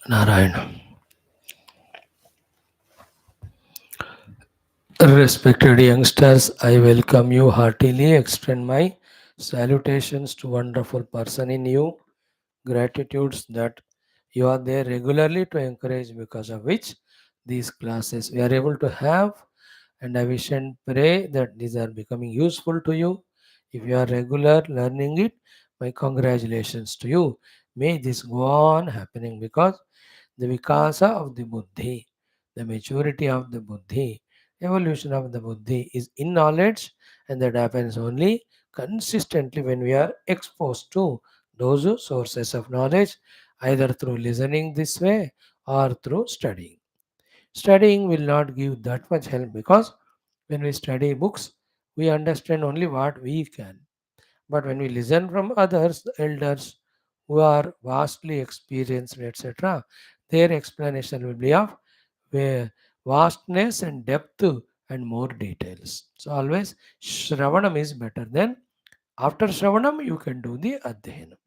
Narayana. Respected youngsters, I welcome you heartily. Extend my salutations to wonderful person in you. Gratitudes that you are there regularly to encourage, because of which these classes we are able to have. And I wish and pray that these are becoming useful to you. If you are regular learning it, my congratulations to you. May this go on happening, because the vikasa of the buddhi, the maturity of the buddhi, evolution of the buddhi is in knowledge, and that happens only consistently when we are exposed to those sources of knowledge, either through listening this way or through studying. Studying will not give that much help, because when we study books, we understand only what we can. But when we listen from others, the elders who are vastly experienced, etc., their explanation will be of vastness and depth and more details. So always Shravanam is better than after Shravanam you can do the Adhyanam.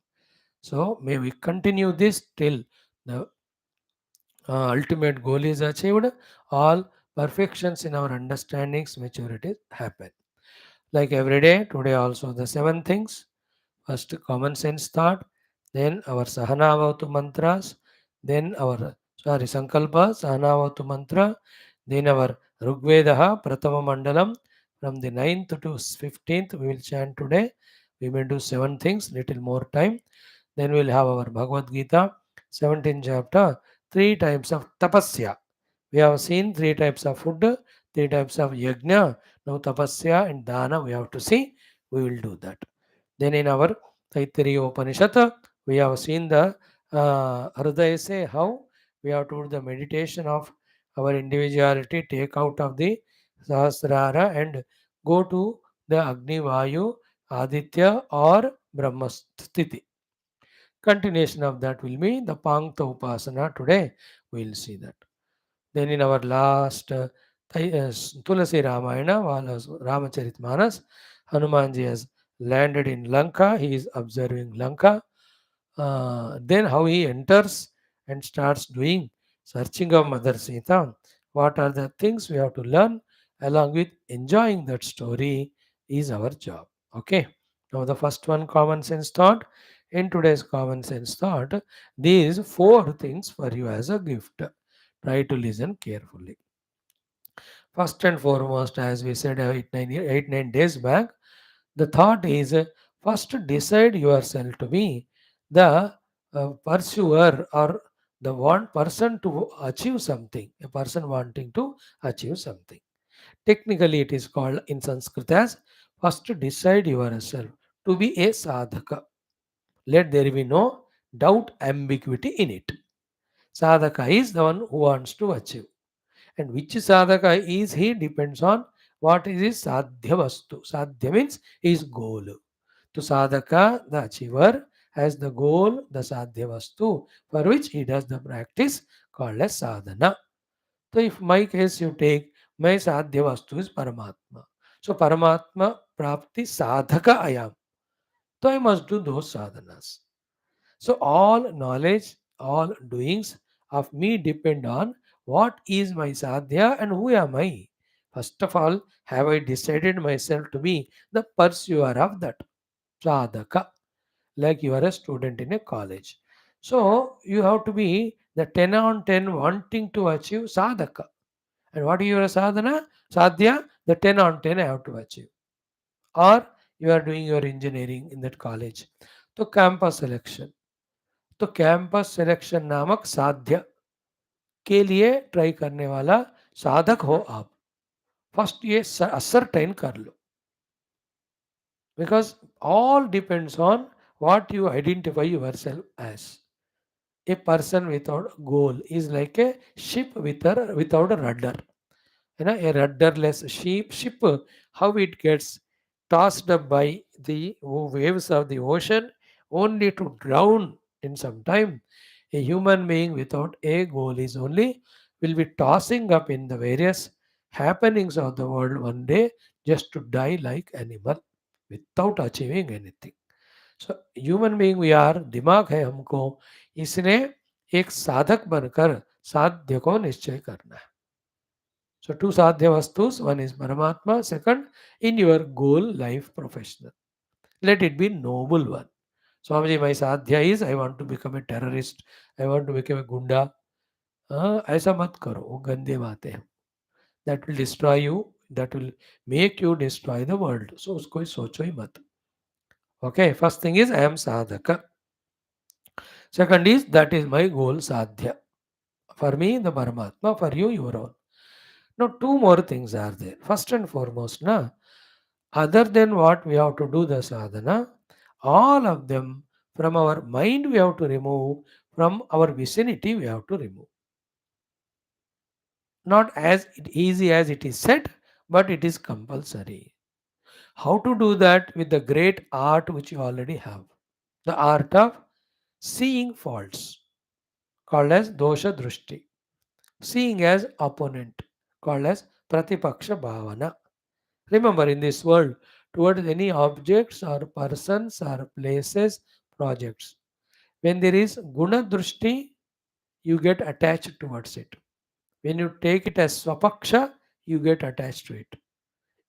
So may we continue this till the ultimate goal is achieved. All perfections in our understandings, maturity happen. Like every day, today also the seven things. First, common sense thought, then our Sahanavatu mantras, then our Sankalpa, Sahanavatu mantra, then our Rigvedaha, Pratama Mandalam. From the 9th to 15th, we will chant today. We may do seven things, little more time. Then we'll have our Bhagavad Gita, 17th chapter, three types of tapasya. We have seen three types of food, three types of yajna. Now tapasya and dana we have to see. We will do that. Then in our Taittiriya Upanishad, we have seen the Hridaya say how we have to do the meditation of our individuality, take out of the Sahasrara and go to the Agni Vayu, Aditya or Brahmasthiti. Continuation of that will be the Pankta Upasana. Today we will see that. Then in our last Tulasi Ramayana, Ramacharitmanas, Hanumanji has landed in Lanka. He is observing Lanka. Then how he enters and starts doing searching of Mother Sita. What are the things we have to learn along with enjoying that story is our job. Okay. Now the first one, common sense thought. In today's common sense thought, these four things for you as a gift. Try to listen carefully. First and foremost, as we said 9 days back, the thought is first decide yourself to be the pursuer or the one person to achieve something, a person wanting to achieve something. Technically, it is called in Sanskrit as first decide yourself to be a sadhaka. Let there be no doubt, ambiguity in it. Sadhaka is the one who wants to achieve. And which sadhaka is he depends on what is his sadhya vastu. Sadhya means his goal. To sadhaka, the achiever, has the goal, the sadhya vastu, for which he does the practice called as sadhana. So if my case you take, my sadhya vastu is Paramatma. So Paramatma prapti sadhaka I am. So I must do those sadhanas. So all knowledge, all doings of me depend on what is my sadhya and who am I. First of all, have I decided myself to be the pursuer of that sadhaka, like you are a student in a college. So you have to be the 10 on 10 wanting to achieve sadhaka. And what is your sadhana? Sadhya, the 10 on 10 I have to achieve. Or you are doing your engineering in that college. So campus selection. तो campus selection नामक साध्य के लिए try करने वाला साधक हो आप. फर्स्ट ये असरटेन कर लो, because all depends on what you identify yourself as. A person without goal is like a ship without a rudder. You know, a rudderless ship, how it gets tossed up by the waves of the ocean only to drown in some time. A human being without a goal is only will be tossing up in the various happenings of the world one day, just to die like animal without achieving anything. So human being we are, दिमाग है हमको, इसलिए एक साधक बनकर साध्य को निश्चय करना है. So two sadhya vastus, one is Paramatma, second in your goal life professional. Let it be noble one. Swamiji, my sadhya is I want to become a terrorist, I want to become a gunda. ऐसा मत करो, वो गंदे बातें हैं. That will destroy you, that will make you destroy the world. So उसको सोचो ही मत. Okay, first thing is I am sadhaka. Second is that is my goal sadhya. For me, the Paramatma, for you, your own. Now, two more things are there. First and foremost, other than what we have to do the sadhana, all of them from our mind we have to remove, from our vicinity we have to remove. Not as easy as it is said, but it is compulsory. How to do that with the great art which you already have? The art of seeing faults, called as dosha drushti. Seeing as opponent, called as pratipaksha bhavana. Remember, in this world, towards any objects or persons or places, projects, when there is guna drushti, you get attached towards it. When you take it as swapaksha, you get attached to it.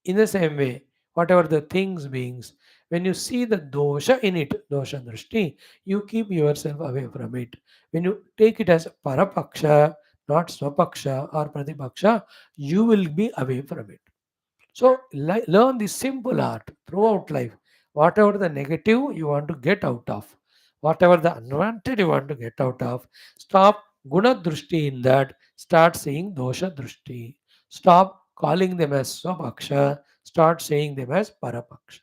In the same way, whatever the things beings, when you see the dosha in it, dosha drushti, you keep yourself away from it. When you take it as parapaksha, not swapaksha or pratipaksha, you will be away from it. So learn this simple art throughout life. Whatever the negative you want to get out of, whatever the unwanted you want to get out of, stop guna drushti in that. Start seeing dosha drushti. Stop calling them as swapaksha. Start saying them as parapaksha.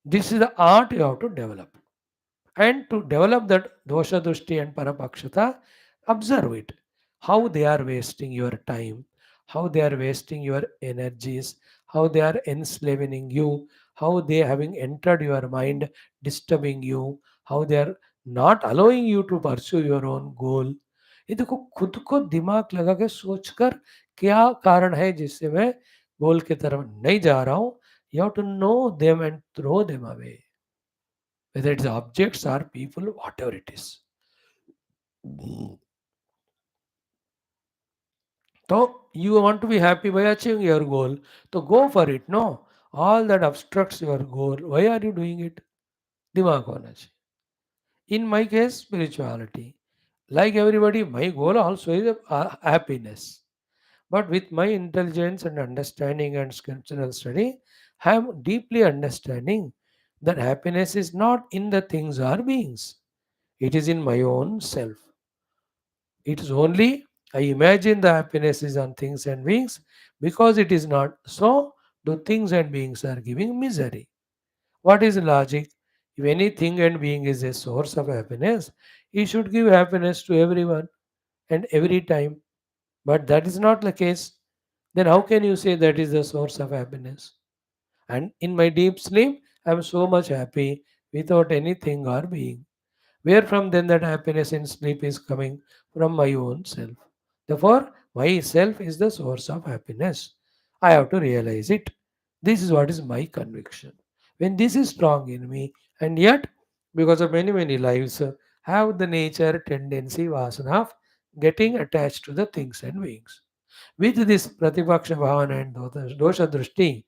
This is the art you have to develop. And to develop that dosha drushti and parapakshata, observe it, how they are wasting your time, how they are wasting your energies, how they are enslaving you, how they having entered your mind, disturbing you, how they are not allowing you to pursue your own goal. ये देखो, खुद को दिमाग लगा के सोचकर क्या कारण है जिससे मैं गोल की तरफ नहीं जा रहा हूं. You have to know them and throw them away, whether it's objects or people, whatever it is. So you want to be happy by achieving your goal. So go for it. No. All that obstructs your goal. Why are you doing it? दिमाग होना चाहिए. In my case, spirituality. Like everybody, my goal also is happiness. But with my intelligence and understanding and scriptural study, I am deeply understanding that happiness is not in the things or beings. It is in my own self. It is only I imagine the happiness is on things and beings, because it is not so. The things and beings are giving misery. What is logic? If anything and being is a source of happiness, it should give happiness to everyone and every time. But that is not the case. Then how can you say that is the source of happiness? And in my deep sleep, I am so much happy without anything or being. Where from then that happiness in sleep is coming? From my own self. Therefore, myself is the source of happiness. I have to realize it. This is what is my conviction. When this is strong in me, and yet, because of many, many lives, have the nature, tendency, vasana of getting attached to the things and beings. With this Pratipaksha Bhavana and Dosha Drushti,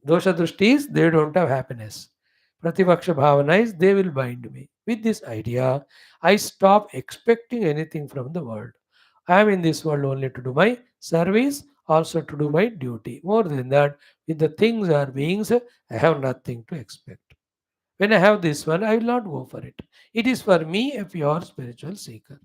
Dosha Drushti is they don't have happiness. Pratipaksha Bhavana is they will bind me. With this idea, I stop expecting anything from the world. I am in this world only to do my service, also to do my duty. More than that, with the things or beings, I have nothing to expect. When I have this one, I will not go for it. It is for me a pure spiritual seeker.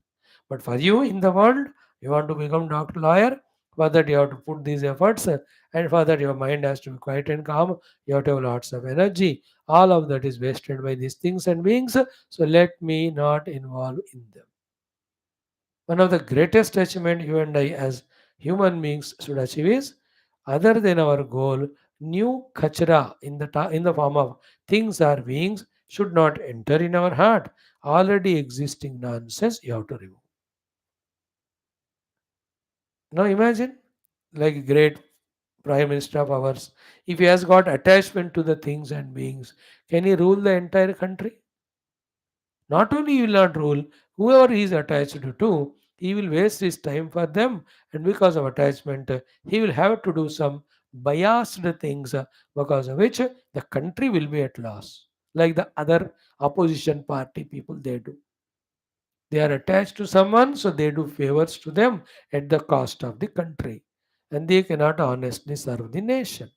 But for you in the world, you want to become doctor, lawyer, for that you have to put these efforts, and for that your mind has to be quiet and calm. You have to have lots of energy. All of that is wasted by these things and beings. So let me not involve in them. One of the greatest achievement you and I as human beings should achieve is, other than our goal, new kachra in the form of things or beings should not enter in our heart. Already existing nonsense you have to remove. Now imagine, like a great prime minister of ours, if he has got attachment to the things and beings, can he rule the entire country? Not only he will not rule, whoever he is attached to, he will waste his time for them, and because of attachment, he will have to do some biased things, because of which the country will be at loss. Like the other opposition party people, they do. They are attached to someone, so they do favors to them at the cost of the country, and they cannot honestly serve the nation.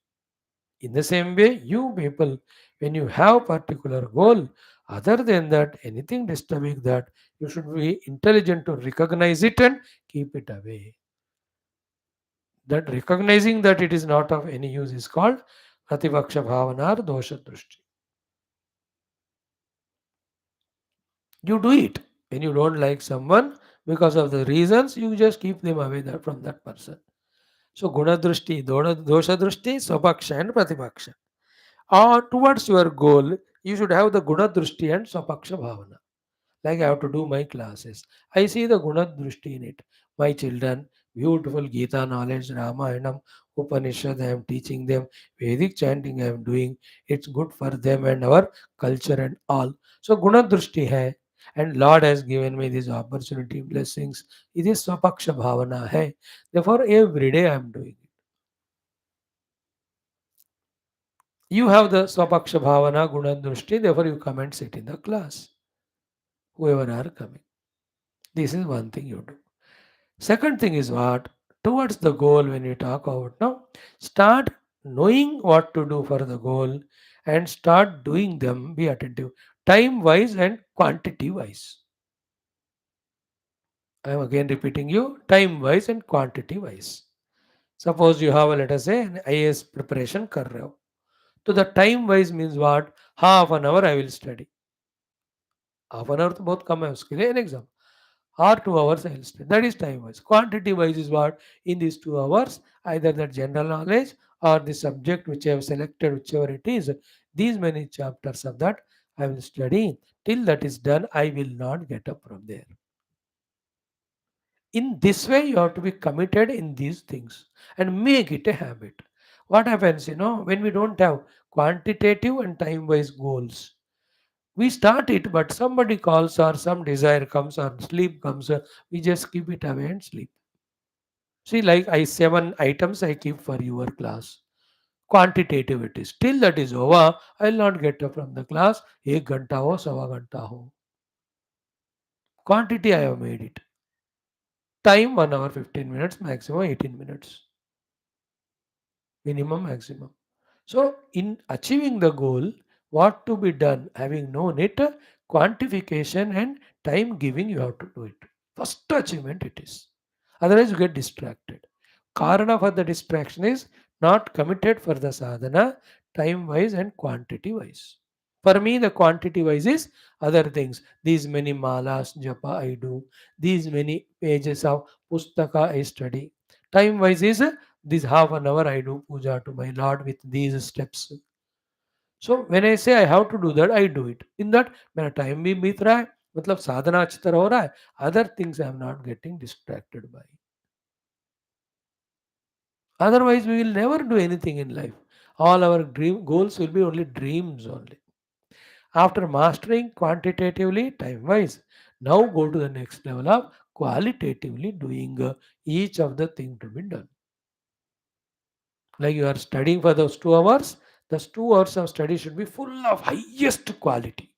In the same way, you people, when you have particular goal, other than that, anything disturbing that, you should be intelligent to recognize it and keep it away. That recognizing that it is not of any use is called Prativaksha Bhavana or Dosha Drushti. You do it. When you don't like someone, because of the reasons, you just keep them away from that person. So Guna Drushti, Dosha Drushti, Swapaksha and Pratipaksha. Or towards your goal, you should have the Guna Drushti and Swapaksha Bhavana. Like I have to do my classes. I see the Guna Drushti in it. My children, beautiful Geetha knowledge, Ramayana, Upanishad, I am teaching them. Vedic chanting I am doing. It's good for them and our culture and all. So Guna Drushti hai. And Lord has given me this opportunity, blessings. It is Swapaksha Bhavana hai. Therefore, every day I am doing it. You have the Swapaksha Bhavana, Guna Drushti, therefore you come and sit in the class, whoever are coming. This is one thing you do. Second thing is what? Towards the goal, when you talk about now, start knowing what to do for the goal and start doing them. Be attentive, time wise and quantity wise. I am again repeating you, time wise and quantity wise. Suppose you have, let us say, an IAS preparation कर रहे हो. So the time wise means what? Half an hour I will study. Half an hour तो बहुत कम है उसके लिए, an exam. Or 2 hours I will study. That is time wise. Quantity wise is what? In these 2 hours, either the general knowledge or the subject which I have selected, whichever it is, these many chapters of that I will study. Till that is done, I will not get up from there. In this way, you have to be committed in these things and make it a habit. What happens, when we don't have quantitative and time wise goals? We start it, but somebody calls or some desire comes or sleep comes, we just keep it away and sleep. See, like I 7 items I keep for your class. Quantitative it is. Till that is over, I will not get up from the class. एक घंटा हो, सवा घंटा हो. Quantity I have made it. Time 1 hour 15 minutes, maximum 18 minutes. Minimum, maximum. So, in achieving the goal, what to be done, having known it, quantification and time giving, you have to do it. First achievement it is. Otherwise, you get distracted. Karana for the distraction is not committed for the sadhana, time wise and quantity wise. For me, the quantity wise is other things. These many malas, japa I do. These many pages of pustaka I study. Time wise is this half an hour I do puja to my Lord with these steps. So when I say I have to do that, I do it. In that, मेरा time भी बीत रहा है, मतलब साधना अच्छी तरह हो रहा है. Other things I am not getting distracted by. Otherwise, we will never do anything in life. All our dream goals will be only dreams only. After mastering quantitatively, time wise, now go to the next level of qualitatively doing each of the thing to be done. Like you are studying for those 2 hours, those 2 hours of study should be full of highest quality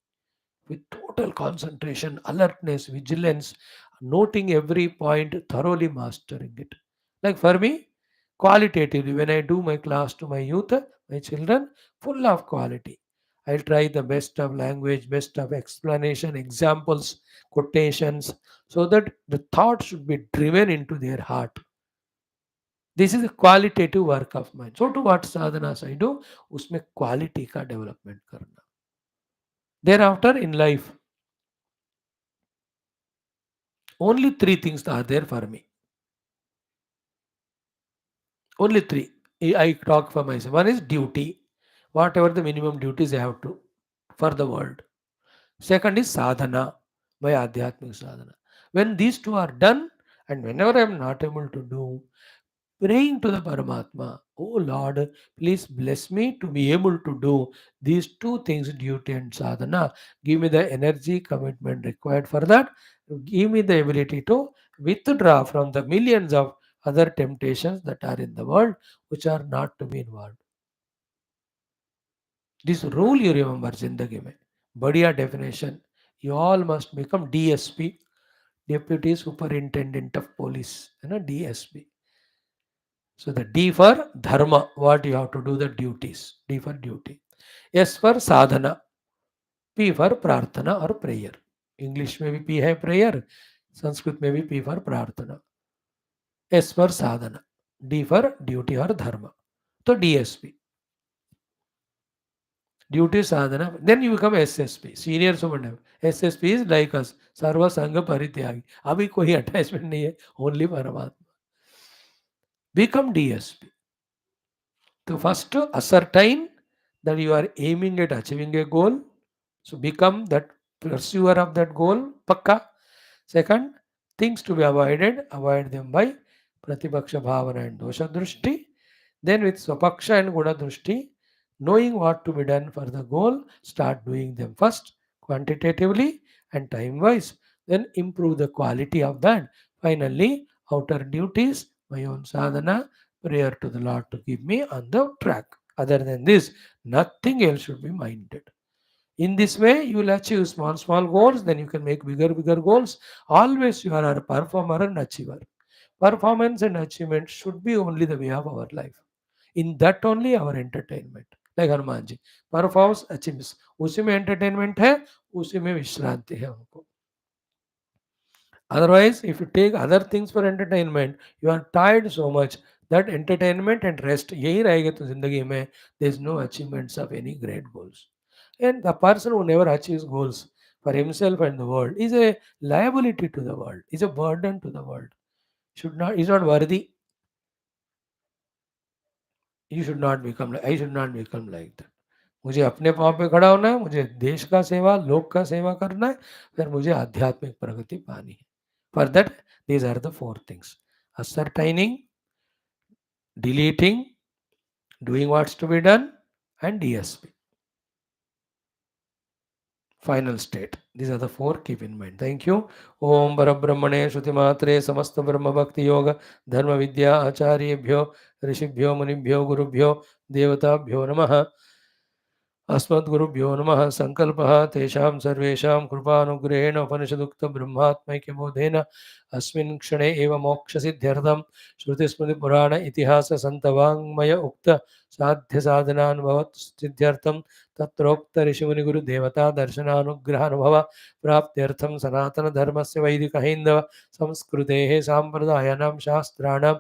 with total concentration, alertness, vigilance, noting every point, thoroughly mastering it. Like for me, qualitatively, when I do my class to my youth, my children, full of quality. I'll try the best of language, best of explanation, examples, quotations, so that the thought should be driven into their heart. This is a qualitative work of mine. So to what sadhanas I do, उसमें quality का development करना. Thereafter in life, only three things are there for me. Only three. I talk for myself. One is duty, whatever the minimum duties I have to for the world. Second is sadhana, my adhyatmic sadhana. When these two are done, and whenever I am not able to do, praying to the Paramatma, oh Lord, please bless me to be able to do these two things, duty and sadhana. Give me the energy, commitment required for that. Give me the ability to withdraw from the millions of other temptations that are in the world which are not to be involved. This rule you remember Zindagi mein. Badhiya definition. You all must become DSP, Deputy Superintendent of Police, DSP. So the D for dharma, what you have to do the duties. D for duty. S for sadhana. P for prarthana or prayer. English में भी P है prayer. Sanskrit में भी P for प्रार्थना. S for sadhana. D for duty or dharma. So DSP. Duty sadhana. Then you become SSP. Senior superintendent. SSP is like us. सर्व संग परित्यागी. अभी कोई attachment नहीं है. Only परमात्मा. Become DSP. So first ascertain that you are aiming at achieving a goal. So become that pursuer of that goal. Pakka. Second, things to be avoided, avoid them by Pratipaksha Bhavana and Dosha Drushti. Then with Swapaksha and Guna Drushti, knowing what to be done for the goal, start doing them first, quantitatively and time-wise. Then improve the quality of that. Finally, outer duties, my own sadhana, prayer to the Lord to keep me on the track. Other than this, nothing else should be minded. In this way, you will achieve small goals, then you can make bigger goals. Always you are a performer and achiever. Performance and achievement should be only the way of our life. In that only our entertainment. Like Hanuman ji performs achieves, उसी में entertainment है, उसी में विश्रांति है उनको. Otherwise, if you take other things for entertainment, you are tired so much that entertainment and rest यही रहेगा तो जिंदगी में there is no achievements of any great goals. And the person who never achieves goals for himself and the world is a liability to the world, is a burden to the world. Should not is not worthy. You should not become. I should not become like that. मुझे अपने पाँव पे खड़ा होना है, मुझे देश का सेवा, लोक का सेवा करना है, फिर मुझे आध्यात्मिक प्रगति पानी है. For that, these are the four things: ascertaining, deleting, doing what's to be done, and DSP. Final state. These are the four. Keep in mind. Thank you. Om Parabrahmane Shrutimatre Samasta Brahma Bhakti Yoga Dharma Vidya Acharyebhyo Rishibhyo Munibhyo Gurubhyo Devatabhyo Namaha. अस्मद्गुरुभ्यो नमः. संकल्पः तेषां सर्वेषां कृपानुग्रहेण उपनिषदुक्तब्रह्मात्मैक्यबोधेन अस्मिन् क्षणे एव मोक्षसिद्ध्यर्थं श्रुतिस्मृतिपुराण इतिहाससन्तवाङ्मय उक्त साध्यसाधनानुभवसिद्ध्यर्थं तत्रोक्त ऋषिमुनिगुरुदेवता दर्शनानुग्रहानुभव प्राप्त्यर्थं सनातनधर्मस्य वैदिकहैन्दव संस्कृतेः साम्प्रदायानां शास्त्राणां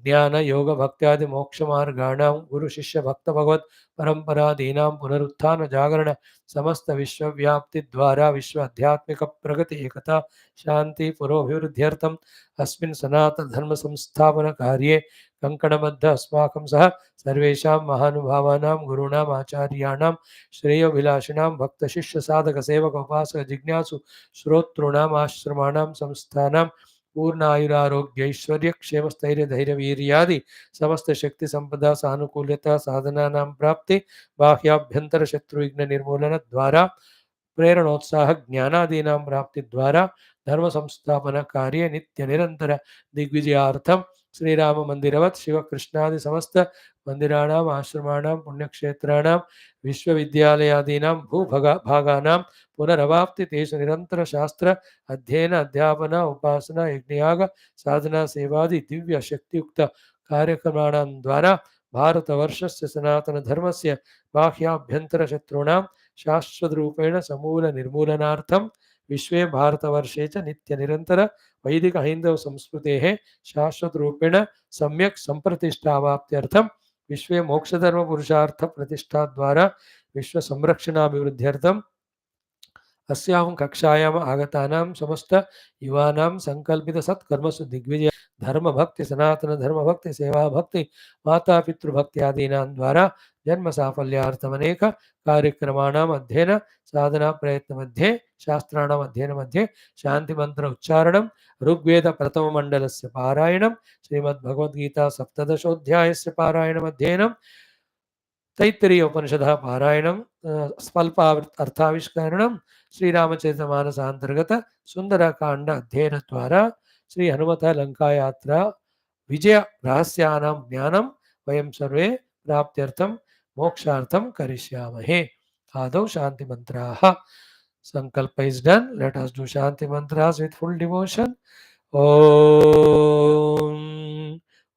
ज्ञान योग भक्त्यादि मोक्ष मार्गाणां गुरु शिष्य भक्त भगवत परंपरादीनां पुनरुत्थान जागरण समस्त विश्वव्याप्ति द्वारा विश्व आध्यात्मिक प्रगति एकता शांति पुरोभिवृद्ध्यर्थम अस्मिन् सनातन धर्म संस्थापन कार्ये कंकणबद्ध अस्माकं सह सर्वेषां महानुभावानां गुरूणाम् आचार्याणां श्रेयोभिलाषिणां भक्त शिष्य साधक सेवक उपासक जिज्ञासु श्रोतॄणाम् आश्रमाणां संस्थानां पूर्ण आयुरारोग्य ऐश्वर्य क्षेम स्थैर्य धैर्य वीर्यादि समस्त शक्ति संपदा सानुकूल्यता साधना नाम प्राप्ति बाह्याभ्यंतर शत्रु विघ्न निर्मूलन द्वारा प्रेरणोत्साह ज्ञानादीनां प्राप्ति द्वारा धर्म संस्थापन कार्य नित्य निरंतर दिग्विजयार्थम श्रीराम मंदिरवत् शिव कृष्णादि समस्त मंदिराणाम् आश्रमाणां पुण्यक्षेत्राणां विश्वविद्यालयादीनां भूभागानां पुनरवाप्ति तेषु निरंतर शास्त्र अध्ययन अध्यापन उपासना यज्ञयाग साधना सेवादि दिव्य शक्तियुक्त कार्यक्रमाणां द्वारा भारतवर्षस्य सनातन धर्मस्य बाह्याभ्यंतर शत्रूणां शाश्वत रूपेण समूल निर्मूलनार्थं विश्वे भारतवर्षे च नित्य निरंतर वैदिक हैंदव संस्कृतेः शाश्वत रूपेण सम्यक् संप्रतिष्ठावाप्त्यर्थं विश्वे मोक्षधर्म पुरुषार्थ प्रतिष्ठा द्वारा विश्व संरक्षणाभिवृद्ध्यर्थं अस्यां कक्षायाम् आगतानां समस्त युवानां संकल्पित सत्कर्मसु दिग्विजय धर्म भक्ति सनातन धर्म भक्ति सेवा भक्ति माता पितृभक्ति आदीनां द्वारा जन्म साफल्यार्थम अनेक कार्यक्रमाणाम् अध्ययन साधना प्रयत्न मध्ये शास्त्राणाम् अध्ययन मध्ये शांति मंत्र उच्चारणं ऋग्वेद प्रथम मंडलस्य पारायणं श्रीमद् भगवद्गीता सप्तदशोऽध्यायस्य पारायणम् अध्ययनं तैत्तिरीय उपनिषदः पारायणं स्वल्प अर्थाविष्करणं श्रीरामचरितमानसान्तर्गत सुन्दरकाण्ड अध्ययनद्वारा श्री हनुमत लंका यात्रा विजय रहस्यानां ज्ञानं वयं सर्वे प्राप्त्यर्थं मोक्षार्थं करिष्यामहे। आदौ शांति मंत्राः। संकल्प is done. Let us do shanti mantras with full devotion. Om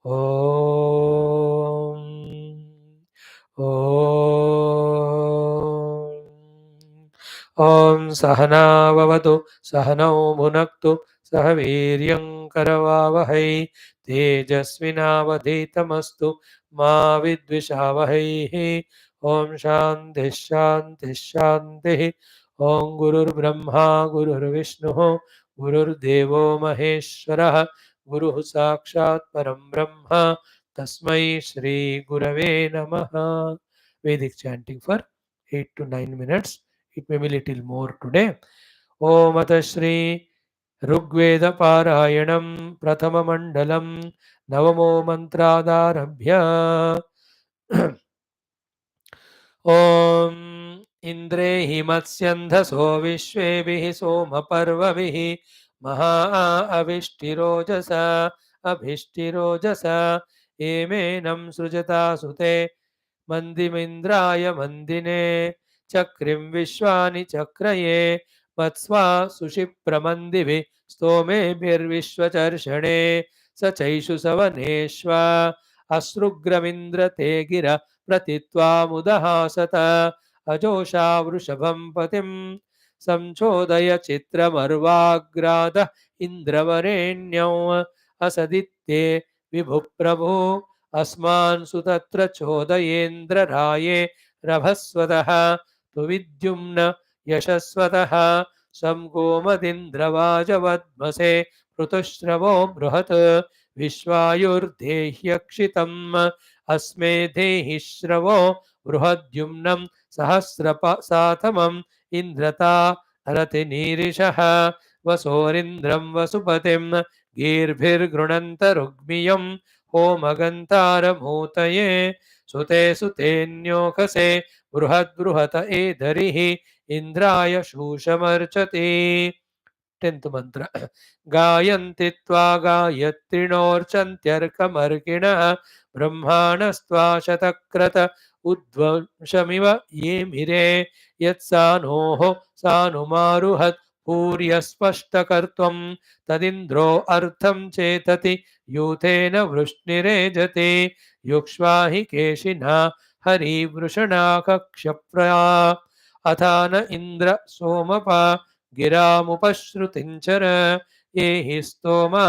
Om Om Sahana Vavatu Sahanau Bhunaktu सह वीर्यं करवावहै तेजस्विनावधीतमस्तु मा विद्विषावहैः। ओम शांति शांति शांति। ओम गुरुर्ब्रह्मा गुरुर्विष्णुः गुरुर्देवो महेश्वरः गुरुः साक्षात् परं ब्रह्म तस्मै श्री गुरवे नमः। Vedic chanting for 8 to 9 minutes. It may be little more today. Om Ata Shri Rigveda पारायणं प्रथम मंडलम नवमो मंत्रादारभ्य ओम इंद्रे हिमत्स्यन्धसो विश्वेभिः सोमपर्वभिः महा अविष्टिरोजसा अभिष्टिरोजसा एमेनं सृजता सुते मंदिमिन्द्राय मंदिने चक्रिं विश्वानि चक्रये मत्स्वा सुषिप्रमन्दिभिः स्तोमेभिर्विश्वचर्षणे स चैषु सवनेष्वा अश्रुग्रमिन्द्र ते गिर प्रतित्वामुदहासत अजोषा वृषभं पतिं संचोदय चित्रमर्वाग्राद इन्द्रवरेण्यौ असदित्ये विभुप्रभो अस्मान् सुतत्र चोदयेन्द्रराये रभस्वतः तु विद्युम्न यशस्वतः संगोमदिन्द्रवाजवद्मसे ऋतुश्रवो बृहत् विश्वायुर्देह्यक्षितम् अस्मे देहि श्रवो बृहद्युम्नं सहस्रसातमम् इन्द्रता रतिनीरिषः वसोरिन्द्रं वसुपतिं गीर्भिर्गृणन्तरुग्मियं होमगन्तारमूतये सुते सुतेन्योकसे बृहद्बृहत एधरिः इंद्राय शूषमर्चति। 10th मंत्र। गायन्ति त्वा गायत्रिणोर्चन्त्यर्कमर्किणः ब्रह्माणस्त्वा शतक्रत उद्वंशमिव ये मिरे यत्सानोः सानुमारुहत् पूर्यस्पष्टकर्त्वं तदिन्द्रो अर्थं चेतति यूथेन वृष्णिरेजते युक्ष्वा हि केशिना हरिवृषणाकक्षप्रा अथान इन्द्र सोमपा गिरामुपश्रुतिञ्चर ये हि स्तोमा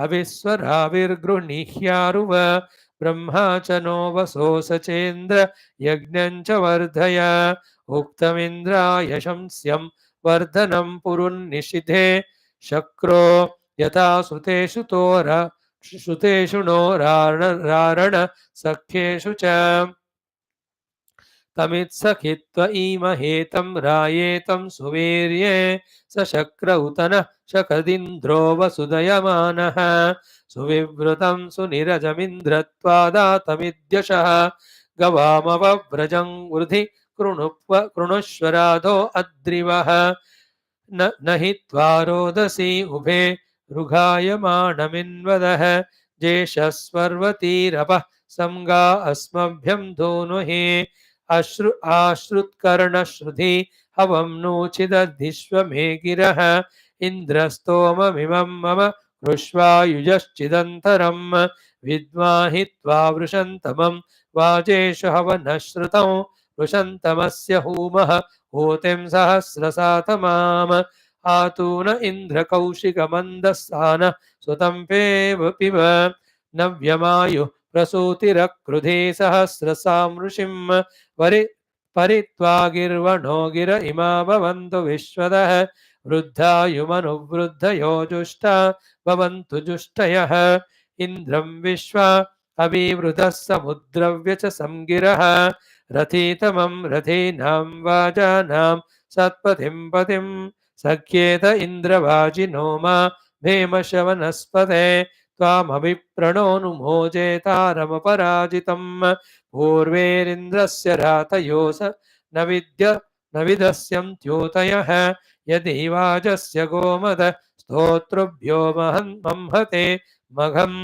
अविस्वराविर्गृणीह्यारुव ब्रह्मा च नो वसो सचेन्द्र यज्ञं च वर्धय उक्तमिन्द्राय शंस्यं वर्धनं पुरुन्निशिधे शक्रो यथा सुतेषु श्रुतेषु नो रारण सख्येषु च तमित्सखित्व ईमहेतं रायेतं सुवीर्ये स शक्रौतनः शकदिन्द्रो वसुदयमानः सुविवृतं सुनिरजमिन्द्रत्वादातमिद्यशः गवामवव्रजं वृधि कृणुष्वराधो अद्रिवः न हि त्वा रोदसी उभे रुघायमाणमिन्वदः जेषस्वर्वतीरपः संगा अस्मभ्यं धूनुहि आश्रुत्कर्णश्रुधि हवं नोचिदधिश्व मे गिरः इन्द्रस्तोममिमं मम कृष्वायुजश्चिदन्तरं विद्वाहि त्वा वृषन्तमं वाजेषु हवनः श्रुतौ वृषन्तमस्य हूमः होतिं सहस्रसातमाम् आतून इन्द्रकौशिकमन्दस्सान सुतं पिब नव्यमायुः प्रसूतिरक्रुधे सहस्रसां ऋषिं परित्वागिर्वणो गिर इमा भवन्तु विश्वदः वृद्धायुमनुवृद्धयो जुष्टा भवन्तु जुष्टयः इन्द्रं विश्वा अविवृधः समुद्रव्य च संगिरः रथितमं रथीनां वाजानां सत्पथिं पतिं सख्येत इन्द्रवाजिनो मा भेमशवनस्पते त्वामभिप्रणोऽनुमोजेतारमपराजितम् पूर्वेरिन्द्रस्य रातयो स न विद्य न विदस्यन्त्योतयः यदिवाजस्य गोमद स्तोतृभ्यो महते मघम्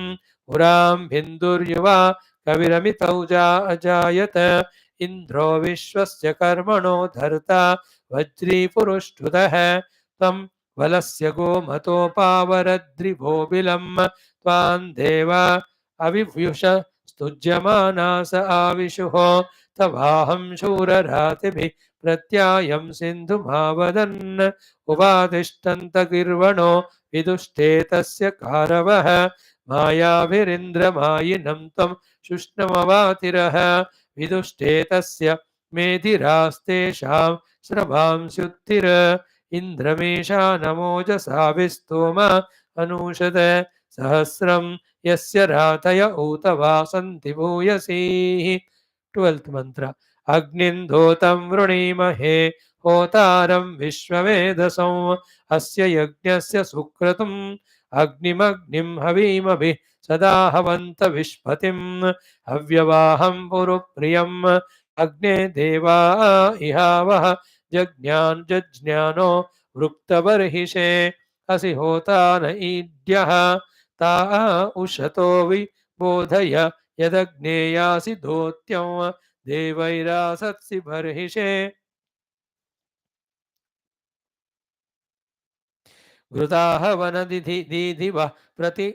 पुरां बिन्दुर्युवा कविरमितौजा अजायत इन्द्रो विश्वस्य कर्मणो धर्ता वज्रीपुरुष्टुतः तं वलस्य गोमतोपावरद्रिभो बिलम् त्वां देवा अविव्युष स्तुज्यमानास आविशुः तवाहं शूररातिभिः प्रत्यायं सिन्धुमावदन् उपातिष्ठन्त गिर्वणो विदुष्टेतस्य कारवः मायाभिरिन्द्रमायिनं तं शुष्णमवातिरः विदुष्टेतस्य मेधिरास्तेषां श्रभांस्युत्तिर इन्द्रमेषानमोजसा विस्तोम अनूषद सहस्रं यस्य रातय ऊतवा सन्ति भूयसीः 12th मंत्र अग्निन्दोतं वृणीमहे होतारं विश्ववेदसं अस्य यज्ञस्य सुक्रतुम् अग्निमग्निं हवीमभिः सदा हवन्त विश्पतिं हव्यवाहं पुरुप्रियम् अग्ने देवा इहावः जज्ञानो वृक्तबर्हिषे असि होता न ईड्यः ता उशतो विबोधय यदग्नेयासि दोत्यं देवैरासत्सि बर्हिषे घृताः वनदिधिव प्रति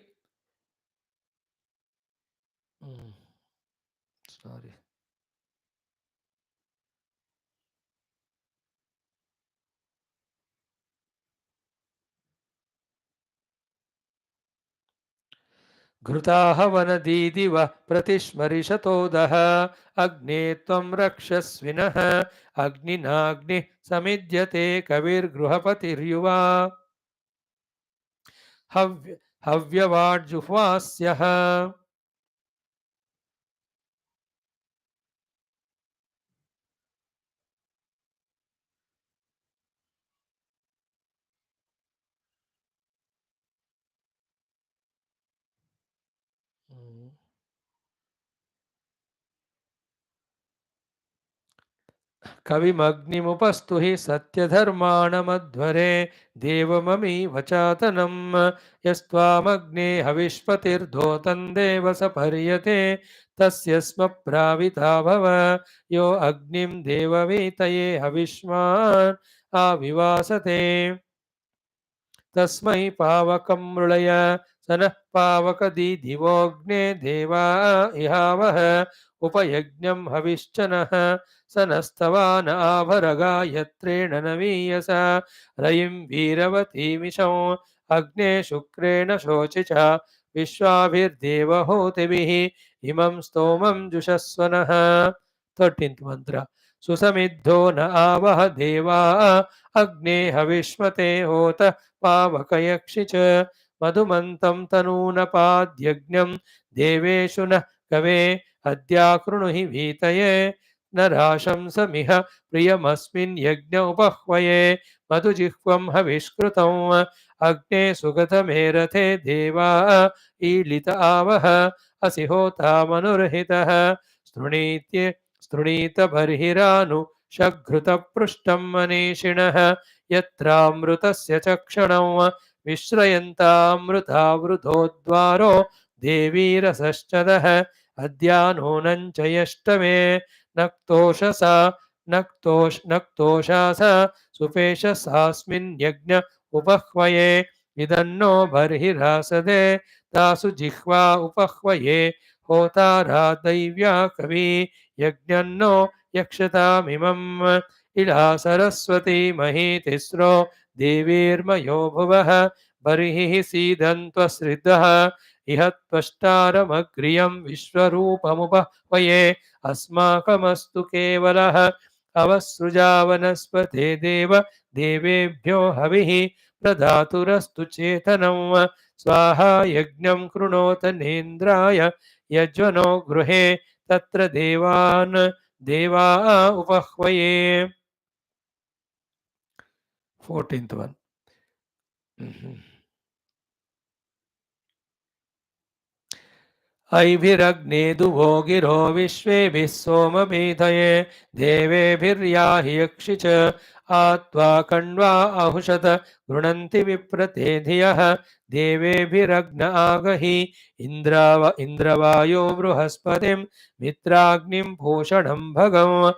सॉरी घृताः वनदीदिव प्रतिस्मरिषतोदः अग्ने त्वं रक्षस्विनः अग्निनाग्निः समिद्यते कविर्गृहपतिर्युवा हव्यवाड्जुह्वास्यः कविमग्निमुपस्तुहि सत्यधर्माणमध्वरे देवममी वचातनं यस्त्वामग्ने हविष्पतिर्धोतं देव सपर्यते तस्य स्म प्राविता भव यो अग्निं देववीतये हविष्मान् आविवासते तस्मै पावकं मृळय स नः पावकदीधिवोऽग्ने देवा इहावः उपयज्ञं हविश्चनः स नस्तवान आभरगायत्रेण नवीयसा रयिं वीरवतीमिषं अग्ने शुक्रेण शोचिचा विश्वाभिर्देवहूतिभिः इमं स्तोमं जुषस्वनः 13th मंत्र सुसमिद्धो न आवह देवा अग्ने हविष्मते होत पावकयक्षि च मधुमन्तं तनूनपाद्यज्ञं देवेषु नः कवे अद्याकृणुहि वीतये न राशंसमिह प्रियमस्मिन् यज्ञ उपह्वये मधुजिह्वं हविष्कृतम् अग्ने सुगतमेरथे देवा ईलित आवह असि होता मनुर्हितः स्तृणीत बर्हिरानु शघृतपृष्ठं मनीषिणः यत्रामृतस्य चक्षणं विश्रयन्तामृतावृतोद्वारो देवीरसश्चदः अद्यानूनं च यष्टमे नक्तोषासा सुपेशसास्मिन् यज्ञ उपह्वये इदन्नो बर्हिरासदे तासु जिह्वा उपह्वये होतारा दैव्या कवि यज्ञन्नो यक्षतामिमम् इला सरस्वती मही तिस्रो देवीर्मयो भुवः बर्हिः सीदन्त्वसृद्धः इह त्वष्टारमग्रियं विश्वरूपमुपह्वये अस्माकमस्तु केवलः अवसृजा वनस्पते देवेभ्यो हविः प्रदातुरस्तु चेतनं स्वाहा यज्ञं कृणोत नेन्द्राय यज्वनो गृहे तत्र देवा उपह्वये 14th one. ऐभिरग्ने दुवो गिरो विश्वेभिः सोमपीतये देवेभिर्याहि यक्षि च आत्वा कण्वा आहुषत गृणन्ति विप्रते धियः देवेभिरग्न आगहि इन्द्रवायो बृहस्पतिं मित्राग्निं पूषणं भगम्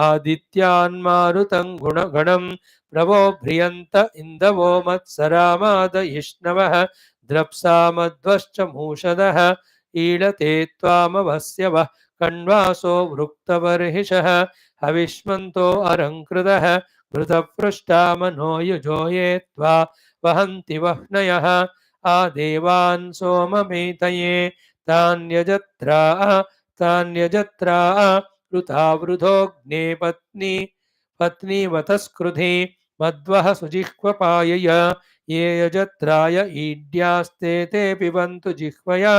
आदित्यान्मारुतं गुणगणं प्रवो भ्रियन्त इन्दवो मत्सरामादयिष्णवः द्रप्सामध्वश्च मूषदः ईळते त्वामवस्य वः कण्वासो वृक्तबर्हिषः हविष्मन्तो अरङ्कृतः घृतपृष्टा मनो युजो ये त्वा वहन्ति वह्नयः आदेवान् सोममेतये तान्यजत्रा ऋतावृधोऽग्ने पत्नीवतस्कृधि मध्वः सुजिह्वपायय ये यजत्राय ईड्यास्ते ते पिबन्तु जिह्वया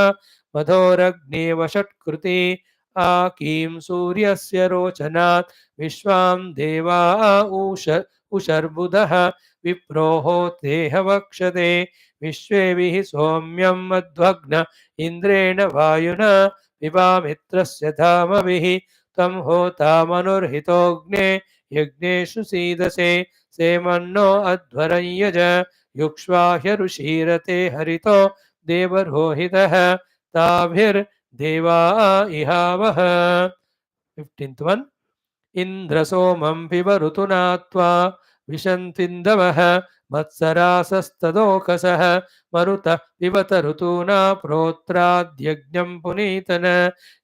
मधोरग्नेव षट्कृति आकीं सूर्यस्य रोचनात् विश्वां देवा उषर्बुधः विप्रोः तेह वक्षते विश्वेभिः सौम्यं मध्वग्न इन्द्रेण वायुना पिबामित्रस्य धामभिः तं होता मनुर्हितोऽग्ने यज्ञेषु सीदसे सेमन्नो अध्वरं यज युक्ष्वाह्यरुषीरते हरितो देवरोहितः ताभिर्देवा इहावः 15th one. इन्द्रसोमं पिब ऋतुना त्वा विशन्तिन्दवः मत्सरासस्तदोकसः मरुतः पिबत ऋतूना प्रोत्राद्यज्ञं पुनीतन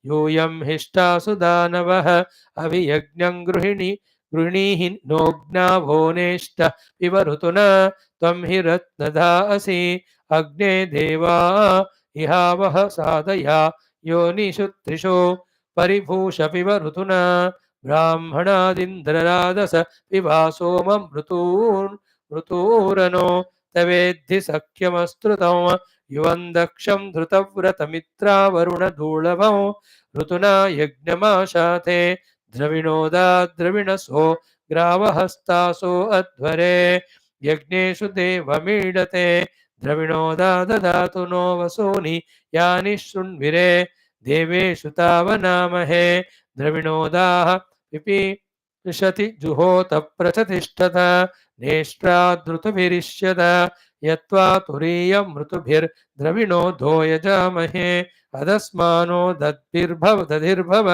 यूयं हिष्टासु दानवः अभियज्ञं गृहिणीः नोज्ञाभोनेष्ट पिब ऋतुना त्वं हि रत्नदा असि अग्ने देवा इहावः साधया योनिषु त्रिषु परिभूष पिब ऋतुना ब्राह्मणादिन्द्ररादस पिबा सोमं ऋतूरनो तवेद्धि सख्यमस्तृतं युवं दक्षं धृतव्रतमित्रावरुणधूलभं ऋतुना यज्ञमाशाते द्रविणोदा द्रविणसो ग्रावहस्तासो अध्वरे यज्ञेषु देवमीडते द्रविणोदा ददातु नो वसूनि यानि शृण्विरे देवेषु तावनामहे द्रविणोदाः पिपीषति जुहोत प्रचतिष्ठत नेष्ट्रादृतुभिरिष्यत यत्वा तुरीयं ऋतुभिर्द्रविणोधो यजामहे अदस्मानो दधिर्भव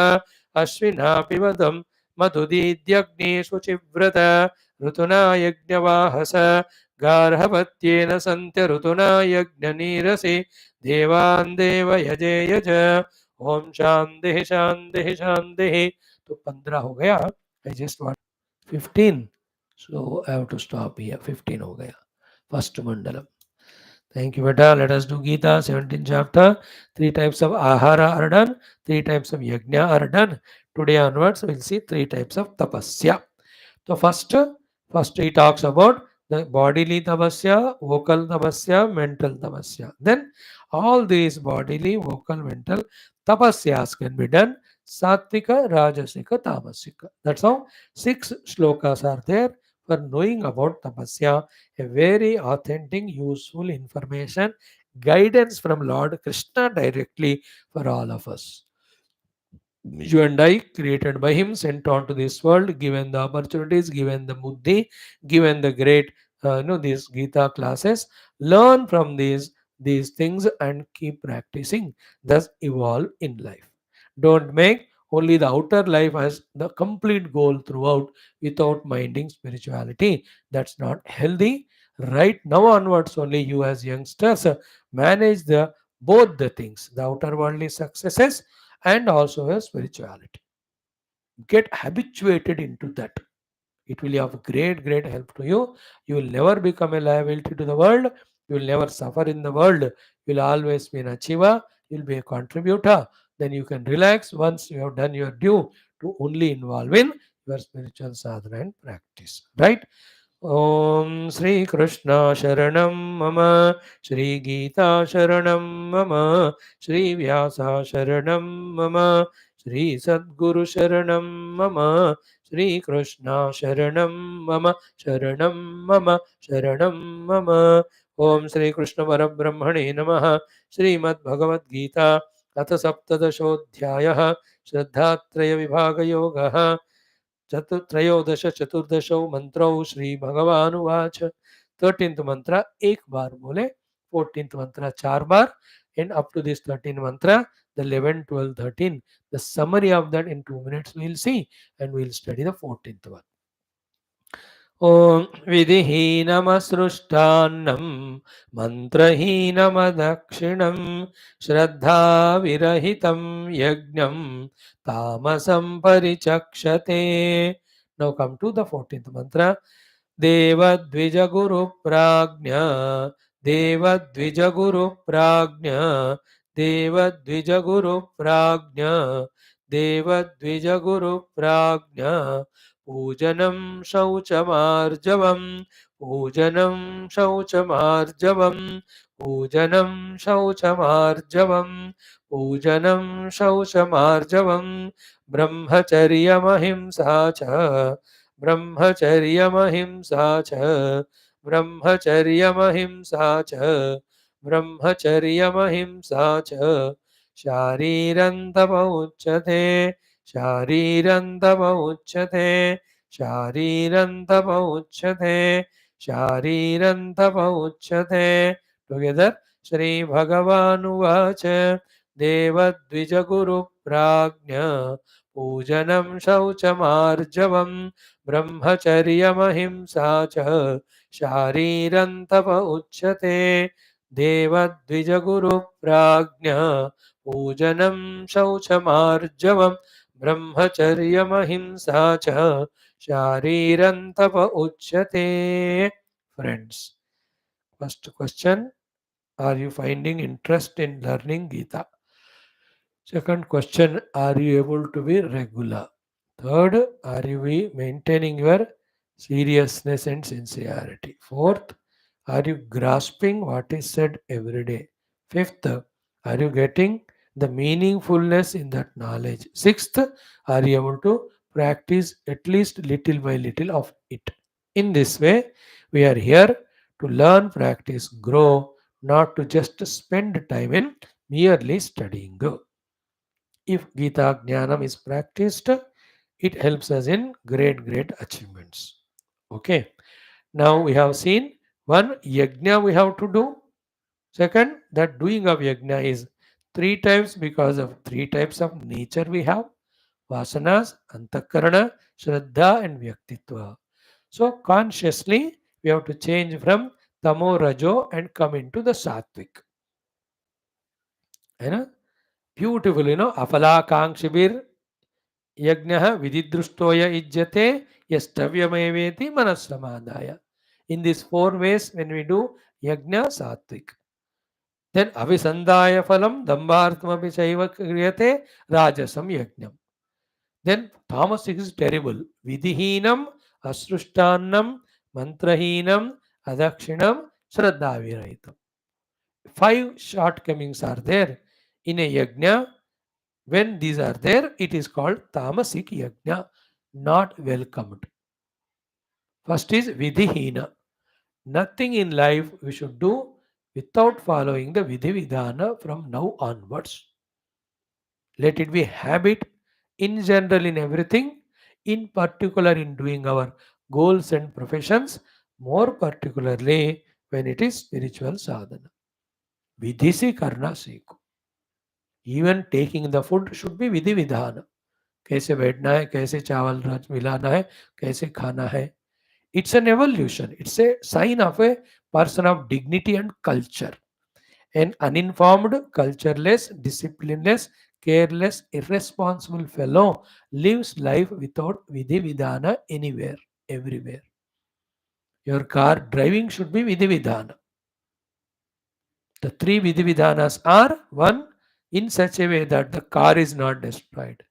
अश्विना पिबदं मधुदीद्यग्नेषु चिव्रत ऋतुना यज्ञवाहस गार्हपत्येन सन्त्य ऋतुना यज्ञनीरसि देवान् देव यजे यज ओम शांति शांति शांति तो 15 हो गया I just want 15 so I have to stop here 15 हो गया first mandalam. Thank you beta. Let us do Geetha 17th chapter. 3 types of ahara are done, 3 types of yajna are done. Today onwards we will see 3 types of tapasya. So first he talks about the bodily tapasya, vocal tapasya, mental tapasya. Then all these bodily, vocal, mental tapasyas can be done sattvika, rajasika, tamasika. That's how 6 shlokas are there for knowing about tapasya. A very authentic, useful information, guidance from Lord Krishna directly for all of us. You and I, created by him, sent onto this world, given the opportunities, given the buddhi, given the great these Gita classes. Learn from these things and keep practicing, thus evolve in life. Don't make only the outer life as the complete goal throughout without minding spirituality. That's not healthy. Right now onwards, only you as youngsters manage the both the things, the outer worldly successes and also a spirituality. Get habituated into that. It will have great help to you. You will never become a liability to the world. You will never suffer in the world. You will always be an achiever. You will be a contributor. Then you can relax once you have done your due to only involve in your spiritual sadhana and practice. Right? Om Sri Krishna Sharanam Mama, Sri Geetha Sharanam Mama, Sri Vyasa Sharanam Mama, Sri Sadguru Sharanam Mama, Sri Krishna Sharanam Mama, Sharanam Mama, Sharanam Mama. Om Sri Krishna Parabrahmane Namaha, Srimad Bhagavad Gita, Atha Saptadashodhyayah, Shraddhatraya Vibhaga Yogaha, त्रयोदश चतुर्दशौ मंत्रौ Shri भगवानुवाच 13th mantra एक बार बोले, 14th mantra चार बार, and up to this 13 mantra, the 11, 12, 13, the summary of that in 2 minutes we'll see, and we'll study the 14th one. ॐ विधिहीनमसृष्टान्नं मन्त्रहीनमदक्षिणं श्रद्धाविरहितं यज्ञं तामसं परिचक्षते. Now come to the 14th mantra. देवद्विजगुरुप्राज्ञ देवद्विजगुरुप्राज्ञ देवद्विजगुरुप्राज्ञ देवद्विजगुरुप्राज्ञ पूजनं शौचमार्जवम् पूजनं शौचमार्जवम् पूजनं शौचमार्जवम् पूजनं शौचमार्जवम् ब्रह्मचर्यमहिंसा च ब्रह्मचर्यमहिंसा च ब्रह्मचर्यमहिंसा च ब्रह्मचर्यमहिंसा च शारीरन्तमुच्यते शारीरन्तमुच्यते शारीरन्तमुच्यते शारीरन्तमुच्यते. टुगेदर श्री भगवानुवाच देवद्विजगुरुप्राज्ञ पूजनं शौचमार्जवम् ब्रह्मचर्यमहिंसा च शारीरन्तप उच्यते. देवद्विजगुरुप्राज्ञ पूजनं शौचमार्जवम् ब्रह्मचर्यमहिंसा च शारीरन्तप उच्यते. Friends, first question, are you finding interest in learning Gita? Second question, are you able to be regular? Third, are you maintaining your seriousness and sincerity? Fourth, are you grasping what is said every day? Fifth, are you getting the meaningfulness in that knowledge? Sixth, are you able to practice at least little by little of it? In this way, we are here to learn, practice, grow, not to just spend time in merely studying. If Gita Jnanam is practiced, it helps us in great achievements. Okay. Now we have seen one yajna we have to do. Second, that doing of yajna is three types because of three types of nature we have: vasanas, antakarana, shraddha, and vyaktitva. So consciously we have to change from tamo rajo and come into the sattvic. You know, beautiful, afalakankshabir यज्ञः विधिदृष्टोय युज्यते यष्टव्यमेवेति मनस्समादाय. In these four ways, when we do yajna sattvic, then avisandaya phalam dambhartamapi chaiva kriyate rajasam yajnam. Then tamasic is terrible. Vidhihinam, asruštannam, mantrahinam, adakshinam, shraddhavirahitam. Five shortcomings are there in a yajna. When these are there, it is called tamasik yajna, not welcomed. First is vidhihina. Nothing in life we should do without following the vidhi vidhana from now onwards. Let it be habit in general in everything, in particular in doing our goals and professions, more particularly when it is spiritual sadhana. Vidhi se karna seeko. Even taking the food should be vidhi vidhana. कैसे बैठना है, कैसे चावल रच मिलाना है, कैसे खाना है. It's an evolution. It's a sign of a person of dignity and culture. An uninformed, cultureless, disciplineless, careless, irresponsible fellow lives life without vidhi vidhana anywhere, everywhere. Your car driving should be vidhi vidhana. The three vidhi vidhanas are: one, in such a way that the car is not destroyed.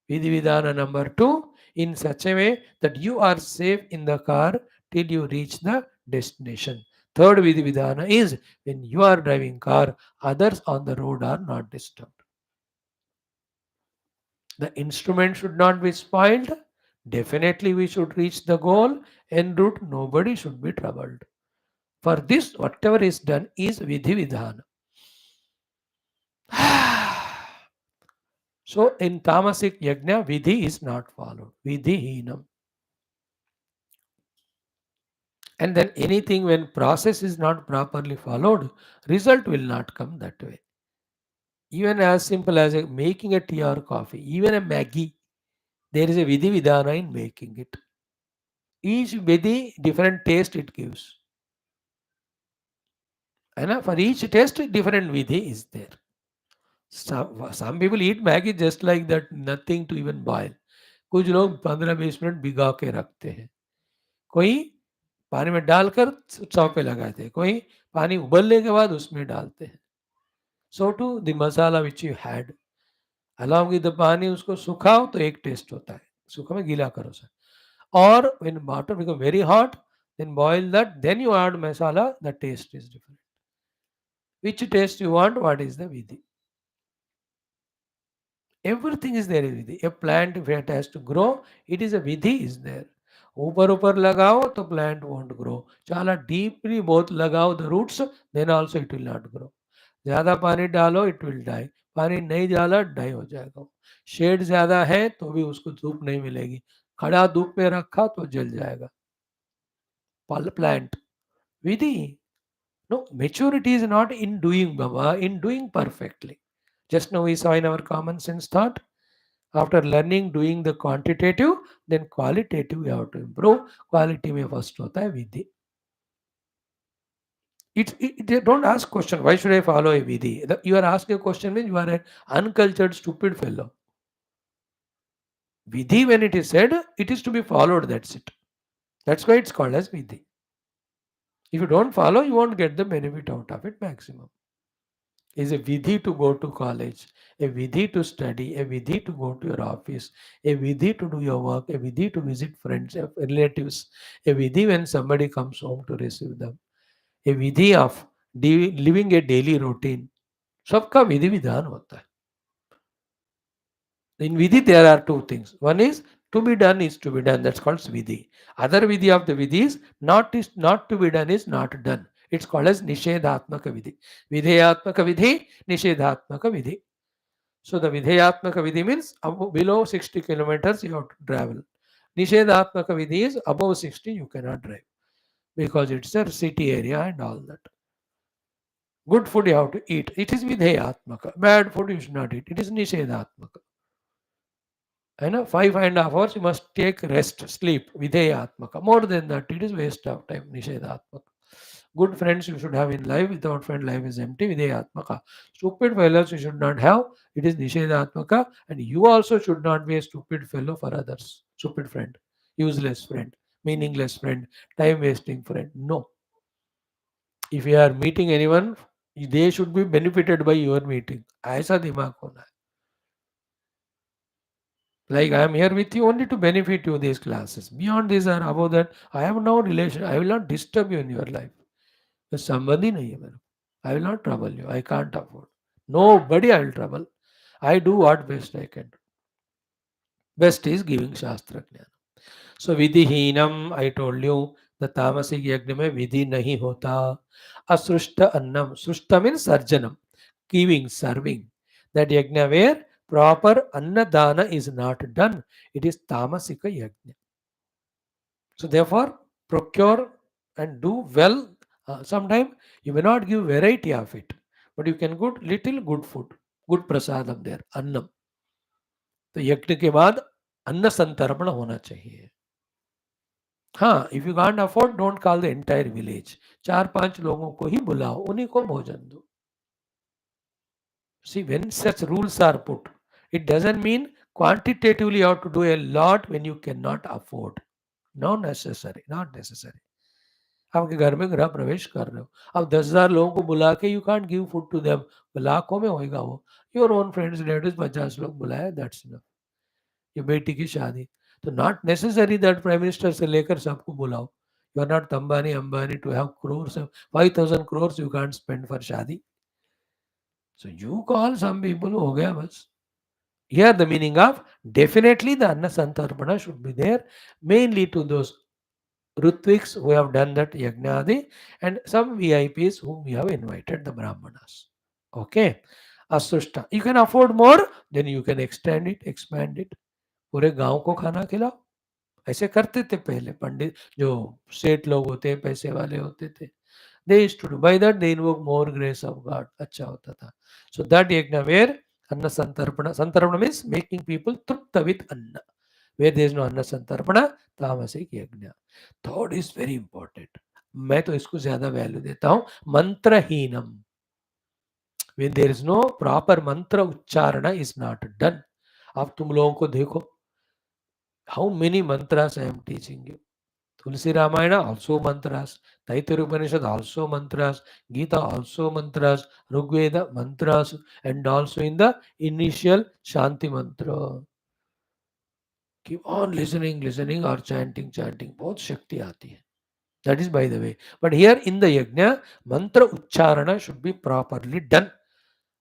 Vidhi vidhana number two, in such a way that you are safe in the car till you reach the destination. Third Vidhi Vidhana is when you are driving car, others on the road are not disturbed. The instrument should not be spoiled. Definitely, we should reach the goal. En route, nobody should be troubled. For this, whatever is done is Vidhi Vidhana. So, in Tamasic Yajna, Vidhi is not followed. Vidhi Hinam. And then anything when process is not properly followed, result will not come that way. Even as simple as making a tea or coffee, even a Maggi, there is a Vidhi Vidhana in making it. Each Vidhi, different taste it gives. And for each taste, different Vidhi is there. Some people eat Maggi just like that, nothing to even boil. कुछ लोग 15-20 minute भिगा के रखते हैं, कोई पानी में डालकर स्टोव पे लगाते हैं, कोई पानी उबलने के बाद उसमें डालते हैं. So to the masala which you had along with the pani उसको सुखाओ तो एक टेस्ट होता है, सूखा में गीला करो सर. और when water become very hot then boil that, then you add masala, the taste is different. Which taste you want, what is the vidhi? Everything is there in vidhi. A plant, if it has to grow, it is a vidhi is there. ऊपर ऊपर लगाओ तो plant won't grow. चाला deeply both लगाओ the roots, then also it will not grow. ज़्यादा पानी डालो it will die. पानी नहीं डाला डाई हो जाएगा. शेड ज़्यादा है तो भी उसको धूप नहीं मिलेगी. खड़ा धूप में रखा तो जल जाएगा. Plant vidhi. No, maturity is not in doing Baba, in doing perfectly. Just now we saw in our common sense thought, after learning doing the quantitative, then qualitative you have to improve. Quality में first होता है विधि. They don't ask question, why should I follow a vidhi? You are asking a question means you are an uncultured, stupid fellow. Vidhi, when it is said, it is to be followed, that's it. That's why it's called as vidhi. If you don't follow, you won't get the benefit out of it maximum. Is a vidhi to go to college, a vidhi to study, a vidhi to go to your office, a vidhi to do your work, a vidhi to visit friends, relatives, a vidhi when somebody comes home to receive them, a vidhi of living a daily routine. सबका विधि विधान होता है. In vidhi there are two things. One is to be done is to be done. That's called vidhi. Other vidhi of the vidhi is not to be done is not done. It's called as nishedhatmaka vidhi. Vidheyatmaka vidhi, nishedhatmaka vidhi. So the Vidheyatmaka Vidhi means below 60 kilometers you have to travel. Nishedhatmaka Vidhi is above 60 you cannot drive because it's a city area and all that. Good food you have to eat. It is Vidheyatmaka. Bad food you should not eat. It is Nishedhatmaka. And 5.5 hours you must take rest, sleep. Vidheyatmaka. More than that, it is waste of time. Nishedhatmaka. Good friends you should have in life. Without friend, life is empty. Vidheyatmaka. Stupid fellows you should not have. It is Nishedhatmaka. And you also should not be a stupid fellow for others. Stupid friend. Useless friend. Meaningless friend. Time wasting friend. No. If you are meeting anyone, they should be benefited by your meeting. ऐसा दिमाग होना है. Like I am here with you only to benefit you these classes. Beyond this or above that, I have no relation. I will not disturb you in your life. संबंधी नहीं है मेरा. I will not trouble you. I can't afford. Nobody I will trouble. I do what best I can do. Best is giving Shastra Jnana. So Vidhihinam, I told you, the Tamasic Yajna में विधि नहीं होता. असृष्ट अन्नम, सृष्ट means sarjanam, giving, serving. That yajna where proper annadana is not done, it is Tamasika Yajna. So therefore, procure and do well. Sometimes you may not give variety of it, but you can good little good food, good prasadam there, annam. तो यज्ञ के बाद अन्न संतर्पण होना चाहिए. हाँ, if you can't afford don't call the entire village. 4-5 लोगों को ही बुलाओ, उन्हीं को भोजन दो. See, when such rules are put, it doesn't mean quantitatively you have to do a lot when you cannot afford. Not necessary, not necessary. आपके घर में गृह प्रवेश कर रहे हो, अब 10,000 लोगों को बुला के you can't give food to them. लाखों में होएगा वो. योर ओन फ्रेंड्स रिलेटिव्स 50 लोग बुलाए, दैट्स इनफ. ये बेटी की शादी तो not necessary that prime minister से लेकर सबको बुलाओ. You are not Ambani Ambani to have crores, 5,000 crores you can't spend for शादी. So you call some people, हो गया बस. Here the meaning of definitely the Anna Santarpana should be there, mainly to those Rutviks who have done that Yajnadi and some VIPs whom we have invited, the Brahmanas. Okay. Asushta. You can afford more, then you can extend it, expand it. पूरे गांव को खाना खिलाओ. ऐसे करते थे पहले पंडित, जो सेठ लोग होते हैं, पैसे वाले होते थे. They used to do. By that they invoke more grace of God. अच्छा होता था. So that yajna where Anna Santarpana. Santarpana means making people trupta with Anna. Where there is no Anna Santarpana, तामसिक यज्ञ. Third is very important. मैं तो इसको ज्यादा value देता हूँ. मंत्रहीनम. When there is no proper mantra उच्चारण is not done. अब तुम लोगों को देखो, how many mantras I am teaching you. Tulsi Ramayana also mantras, Taitiriya Upanishad also mantras, Geetha also mantras, Rigveda mantras, and also in the initial Shanti mantra. Keep on listening, listening or chanting, chanting. बहुत शक्ति आती है. That is by the way. But here in the yajna, mantra ucharana should be properly done.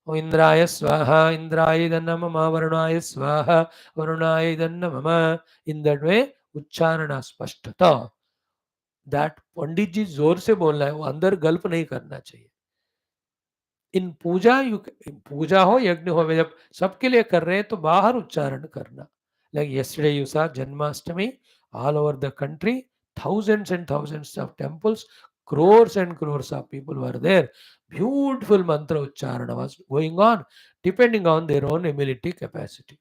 O Indraya Swaha, Indraya Dannamama, Varunaya Swaha, Varunaya Dannamama. In that way, ucharana spashtata. That pandit ji जोर से बोलना है, वो अंदर गल्प नहीं करना चाहिए. इन पूजा पूजा हो यज्ञ हो, जब सबके लिए कर रहे हैं तो बाहर उच्चारण करना. लाइक यस्टरडे यू सा Janmashtami, all over the country, thousands and thousands of temples, crores and crores of people were there. Beautiful mantra ucharana was going on, depending on their own ability capacity.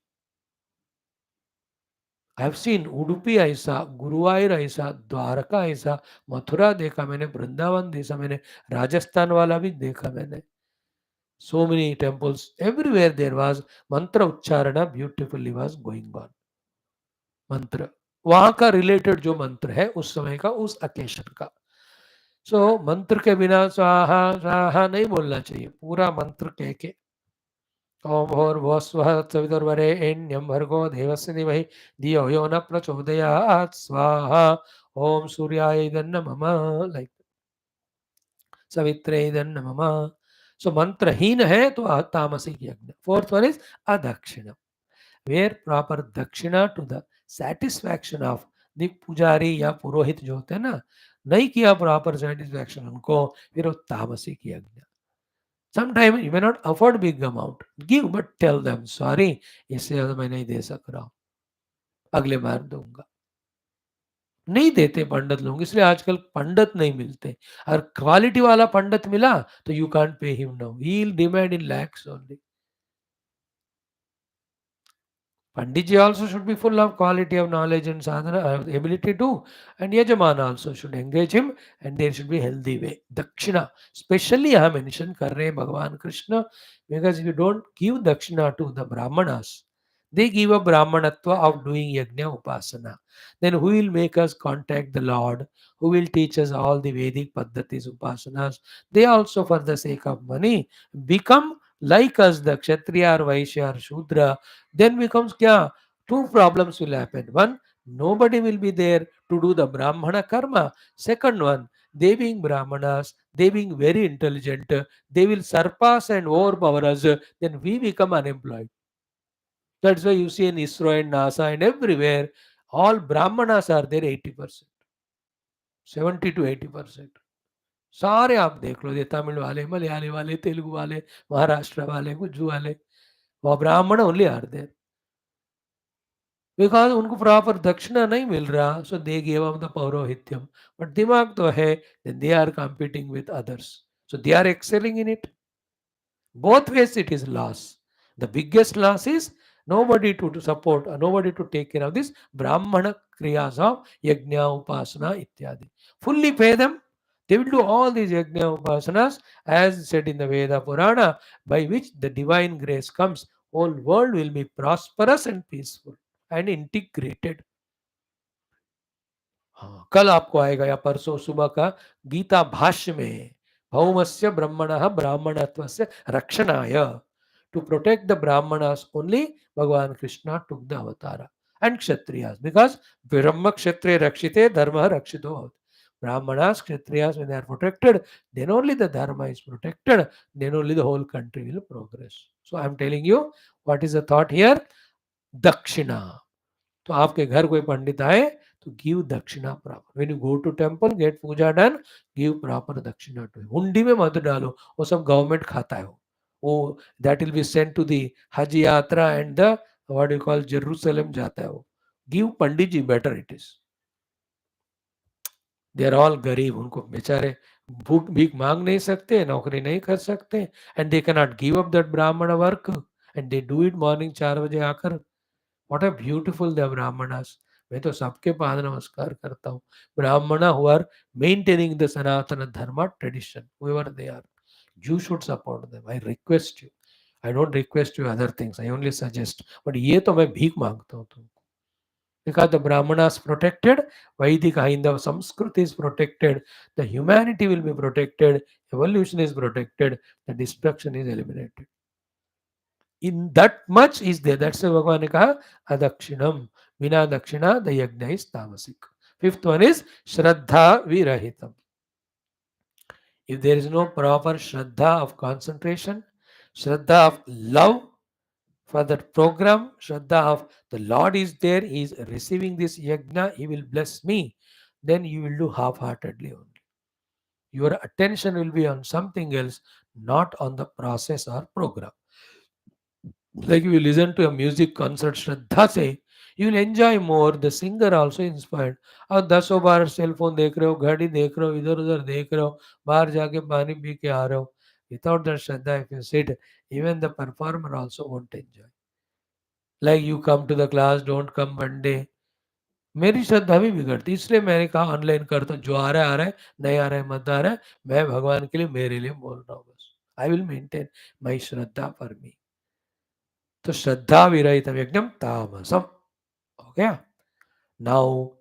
I have seen Udupi ऐसा, गुरुवायूर ऐसा, द्वारका ऐसा, मथुरा देखा मैंने, वृंदावन देखा मैंने, राजस्थान वाला भी देखा मैंने. So many temples, everywhere there was mantra uchcharan beautifully was going on. मंत्र वहां का रिलेटेड जो मंत्र है उस समय का, उस अकेशन का. सो मंत्र के बिना स्वाहा स्वाहा नहीं बोलना चाहिए. पूरा मंत्र कह के ओम भूर्भुवः स्वः तत्सवितुर्वरेण्यं भर्गो देवस्य धीमहि धियो यो न प्रचोदयात् स्वाहा. ओम सूर्याय नमः, लाइक सवित्रे नमः. सो मंत्रहीन है तो तामसिक यज्ञ. Fourth one is adakshina, where proper dakshina to the satisfaction of the pujari या पुरोहित जो होते हैं ना, नहीं किया प्रॉपर सेटिस्फैक्शन उनको, फिर वो तामसिक यज्ञ. Sometimes you may not afford big amount. Give, but tell them, sorry, इससे ज़्यादा मैं नहीं दे सक रहा हूँ, अगले बार दूंगा. नहीं देते पंडित लोग, इसलिए आजकल पंडित नहीं मिलते. अगर क्वालिटी वाला पंडित मिला तो you can't pay him now, he will demand in lakhs only. Pandit ji also should be full of quality of knowledge and sadhana, ability too. And Yajaman also should engage him, and there should be healthy way. Dakshina, especially I mention कर रहे हैं भगवान Krishna, because if you don't give dakshina to the brahmanas, they give a brahmanatva of doing yajna upasana. Then who will make us contact the Lord? Who will teach us all the Vedic paddhatis upasanas? They also, for the sake of money, become like us, the Kshatriya or Vaishya or Shudra. Then becomes kya? Two problems will happen. One, nobody will be there to do the Brahmana karma. Second one, they being Brahmanas, they being very intelligent, they will surpass and overpower us. Then we become unemployed. That's why you see in ISRO and NASA and everywhere, all Brahmanas are there 80%, 70 to 80%. सारे आप देख लो, ये तमिल वाले, मलयाली वाले, तेलुगु वाले, महाराष्ट्र वाले, गुज्जू वाले, वो Brahmin only are there. Because उनको प्रॉपर दक्षिणा नहीं मिल रहा, so they give up the paurohityam. But दिमाग तो है, then they are competing with others, so they are excelling in it. Both ways it is loss. The biggest loss is nobody to support, nobody to take care of this Brahmana kriyas of yajna, upasana, ityadi. Fully pay them. They will do all these yajna, upasanas as said in the Veda Purana, by which the divine grace comes. Whole world will be prosperous and peaceful and integrated. हाँ, कल आपको आएगा या परसों सुबह का गीता भाष्य में, भौमस्य ब्रह्मणः ब्राह्मणत्वस्य रक्षणाय, to protect the brahmanas only Bhagwan Krishna took the अवतार. and Kshatriyas. Because Brahma Kshatriya Rakshite, Dharma Rakshito Bhavati. Brahmanas, Kshatriyas, when they are protected, then only the Dharma is protected, then only the whole country will progress. So I am telling you, what is the thought here? Dakshina. तो आपके घर कोई पंडित आए तो give dakshina proper. When you go to temple get puja done, give proper dakshina to. हुंडी में मत डालो, वो सब गवर्नमेंट खाता है. वो that will be sent to the Hajj yatra and the what you call Jerusalem जाता है वो. Give pandit ji, better it is. They are all गरीब, उनको बेचारे भूख भीख मांग नहीं सकते, नौकरी नहीं कर सकते, and they can not give up that Brahmin work, and they do it morning 4 बजे आकर. What a beautiful the Brahmanas. मैं तो सबके पाद नमस्कार करता हूँ. Brahmana who are maintaining the Sanatana Dharma tradition, whoever they are, you should support them. I request you. I don't request you other things, I only suggest. But ये तो मैं भीख मांगता हूँ तुमको. Because the Brahmanas protected, Vedic Haindava Samskriti is protected, the humanity will be protected, evolution is protected, the destruction is eliminated. In that much is there. That's why Bhagavan ने कहा अदक्षिणम, बिना दक्षिणा the yajna is tamasic. Fifth one is Shraddha Virahitam. If there is no proper Shraddha of concentration, Shraddha of love for that program, Shraddha of the Lord is there, He is receiving this yajna, He will bless me, then you will do half-heartedly only. Your attention will be on something else, not on the process or program. Like you listen to a music concert श्रद्धा से, you will enjoy more, the singer also inspired. अब 10 बार cell phone देख रहे हो, घड़ी देख रहे हो, इधर उधर देख रहे हो, बाहर जाके पानी पी के आ रहे हो, without that Shraddha if you sit, even the performer also won't enjoy. Like you come to the class, don't come Monday. मेरी श्रद्धा भी बिगड़ती, इसलिए मैंने कहा ऑनलाइन करता हूँ. जो आ रहा है, नहीं आ रहा है मत आ रहा है, मैं भगवान के लिए मेरे लिए बोल रहा हूँ बस. I will maintain my Shraddha for me. तो श्रद्धा विरहित यज्ञम तामसम हो गया. Now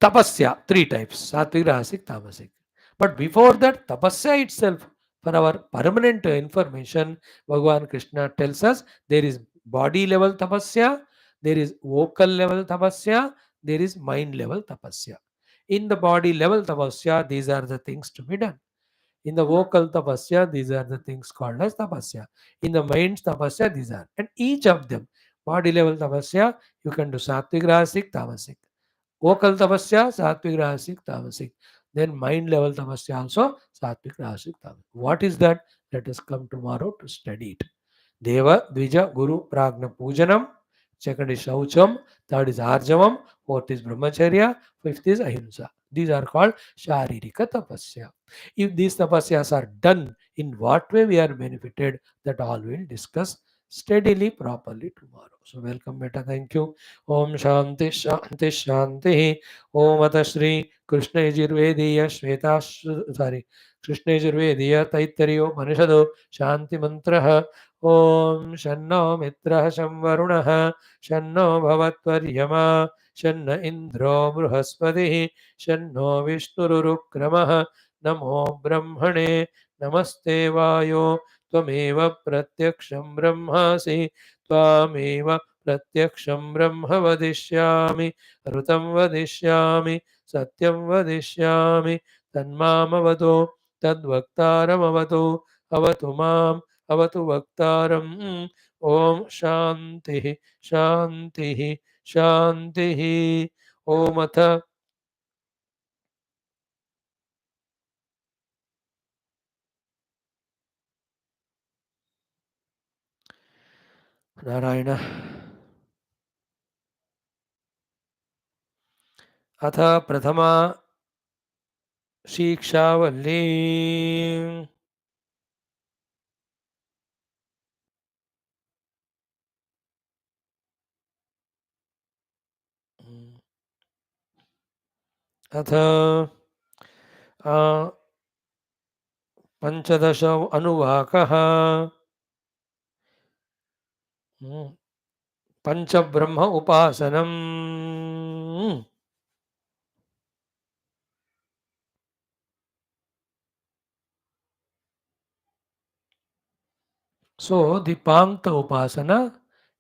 tapasya, three types: sattvic, rajasic, tamasic. But before that, tapasya itself, for our permanent information, Bhagavan Krishna tells us there is body level tapasya, there is vocal level tapasya, there is mind level tapasya. In the body level tapasya, these are the things to be done. In the vocal tapasya, these are the things called as tapasya. In the mind tapasya, these are. And each of them, body level tapasya, you can do sattvic, rajasic, tamasic. Vocal tapasya, sattvic, rajasic, tamasic. Then mind level tapasya also, sattvic, rajasic, tamasic. What is that? Let us come tomorrow to study it. Deva, Dvija, Guru, Pragna Pujanam. Second is Shaucham. Third is Arjavam. Fourth is Brahmacharya. Fifth is Ahimsa. These are called Sharirika Tapasya. If these tapasyas are done, in what way we are benefited, that all we'll discuss steadily, properly tomorrow. So welcome beta, thank you. Om Shanti Shanti Shanti. Om Ata Shri Krishna Yajurvediya Shveta sorry Krishna Yajurvediya Taittiriya Upanishad Shanti Mantra. Om Shanno Mitra Shamvarunah Shanno Bhavatvaryama Shanna Indro Bruhaspati Shanno Vishnurukrama Namo Brahmane Namaste Vayo Tvameva Pratyaksham Brahmasi Tvameva Pratyaksham Brahma Vadishyami Rutam Vadishyami Satyam Vadishyami Tanmamavado Tadvaktaramavado Avatu Mam Avatu Vaktaram. Om Shanti Shanti Shanti. Om Atha Narayana. अथ प्रथमा शिक्षावल्ली. अथ पंचदश अनुवाकः. पंचब्रह्म उपासनम्. So the Pankta Upasana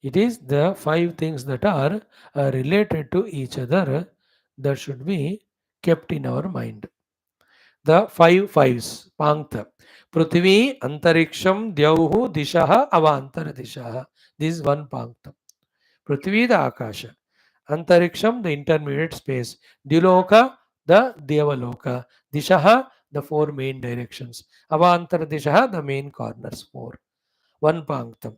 It is the five things that are related to each other that should be kept in our mind. The five fives, Pankta. Prithvi, Antariksham, Dyauhu, Dishaha, Avantara Dishaha. This is one Pankta. Prithvi, the Akasha. Antariksham, the intermediate space. Diloka, the Devaloka. Dishaha, the four main directions. Avantara Dishaha, the main corners, four. One Panktam.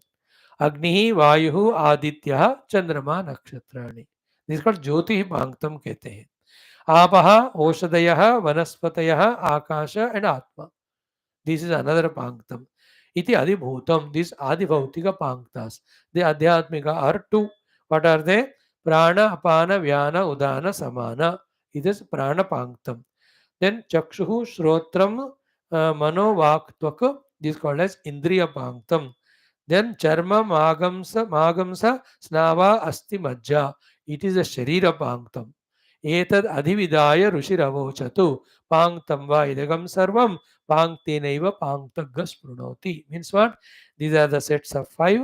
Agni, Vayuhu, Aditya, Chandrama, Nakshatrani. This is called Jyoti Panktam कहते हैं. आपः औषधयः वनस्पतयः आकाश and atma. This is another panktam. Iti adibhutam. These adibhautika panktas. The adhyatmika are two. What are they? Prana, apana, vyana, udana, samana. It is prana panktam. Then chakshuhu, shrotram, mano, vak, tvak. This is called as indriya panktam. Then charma, magamsa, snava, asti, majja. It is a sharira panktam. एतद् अधिविधाय ऋषिरवोचतु पाङ्क्तं वा इदगं सर्वं पाङ्क्तेनैव पाङ्क्तग् स्पृणोति. Means what? These are the sets of five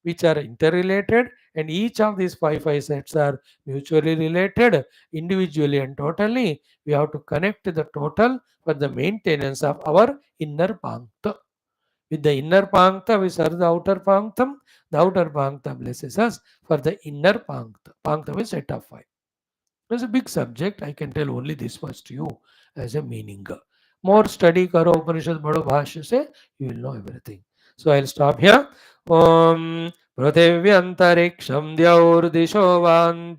which are interrelated, and each of these five sets are mutually related individually and totally. We have to connect the total for the maintenance of our inner pankta. With the inner pankta we serve the outer panktam. The outer pankta blesses us for the inner pankta. Pankta is set of five. It's a big subject. I can tell only this much to you as a meaning. More study karo Upanishad bado bhashya se, you will know everything. So I'll stop here. Om Prithivyantariksham Dyaurdisho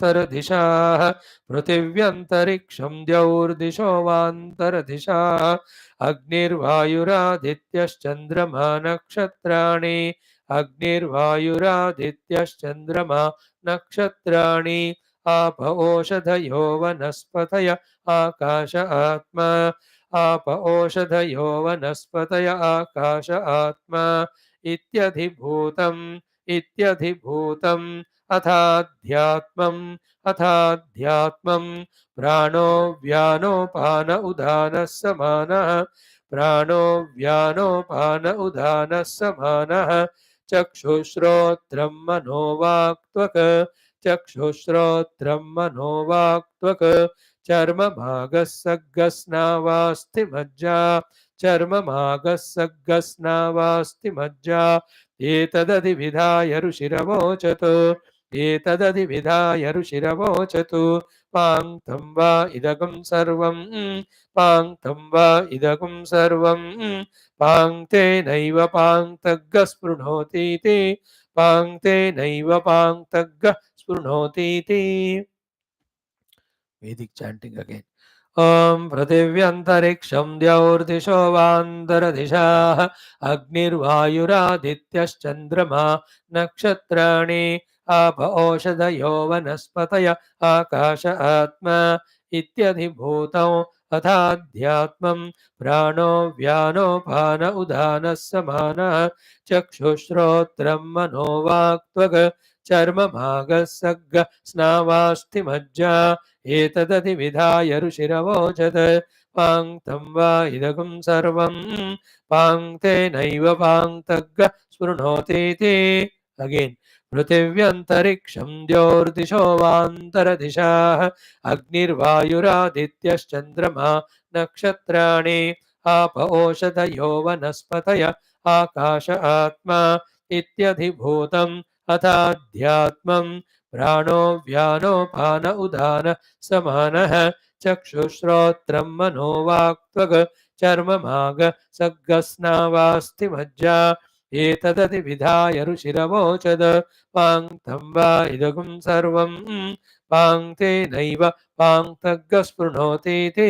Vantaradisha Prithivyantariksham Dyaurdisho Vantaradisha Agnirvayuradityas Nakshatrani Agnirvayuradityas Nakshatrani आप ओषधयो वनस्पतय आकाश आत्मा आप ओषधयो वनस्पतय आकाश आत्मा इत्यधिभूतम् इत्यधिभूतम् अथाध्यात्मम् प्राणो व्यानोपान उदानः समानः प्राणो व्यानोपान उदानः समानः चक्षुश्रोत्रं मनोवाक्त्वक् चक्षुश्रोत्रं मनोवाक्त्वक् चर्मभागस्सग्गस्नावास्तिमज्जा चर्मभागस्सग्गस्नावास्तिमज्जा एतदधिविधाय ऋषिरवोचत् एतदधिविधाय ऋषिरवोचतु पाङ्क्तं वा इदगं सर्वं पाङ्क्तं वा इदगं सर्वं पाङ्क्तेनैव पाङ्क्तग्गः स्पृणोतीति पाङ्क्तेनैव पाङ्क्तग्गः स्पृणोतीति. Vedic chanting again. Om Prathivyantariksam Dyaurdisho Vantaradishaः Agnirvayuradityaschandrama Nakshatrani Apa Oshadayo Vanaspataya Akasha Atma Ityadhibhutam Athadhyatmam Prano Vyanopana Udana Samana Chakshushrotram Manovaktvag Charma Bhagasagga Snavasti Majja एतदधिविधाय ऋषिरवोचत् पाङ्क्तं वा इदगं सर्वं पाङ्क्तेनैव पाङ्क्तग्गः स्पृणोतीति. Again. पृथिव्यन्तरिक्षं द्योर्दिशो वान्तरदिशाः अग्निर्वायुरादित्यश्चन्द्रमा नक्षत्राणि आप ओषधयो वनस्पतय आकाश आत्मा इत्यधिभूतम् अथाध्यात्मम् प्राणो व्यानोपान उदान समानः चक्षुश्रोत्रं मनोवाक्त्वग् चर्ममाग सग्गस्नावास्ति मज्जा एतदधिविधाय ऋषिरवोचत् पाङ्क्तं वा इदगं सर्वं पाङ्क्तेनैव पाङ्क्तग्गः स्पृणोतीति.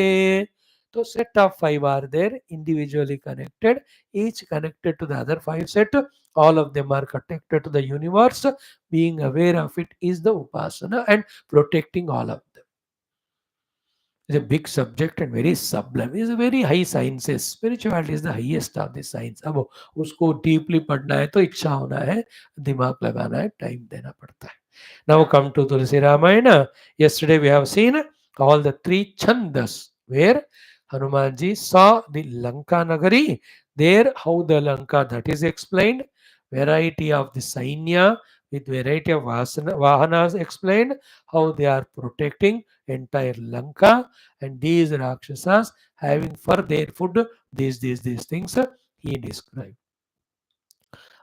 So set of five are there, individually connected, each connected to the other five set. All of them are connected to the universe. Being aware of it is the upasana and protecting all of them. It's a big subject and very sublime. It's a very high sciences. Spirituality is the highest of the science. अब उसको deeply पढ़ना है तो इच्छा होना है, दिमाग लगाना है, time देना पड़ता है. Now come to Tulsi Ramayana. Yesterday we have seen all the three chandas where Hanumanji saw the Lanka Nagari. There how the Lanka, that is explained. Variety of the Sainya, with variety of vahanas explained how they are protecting entire Lanka, and these Rakshasas having for their food these things he described.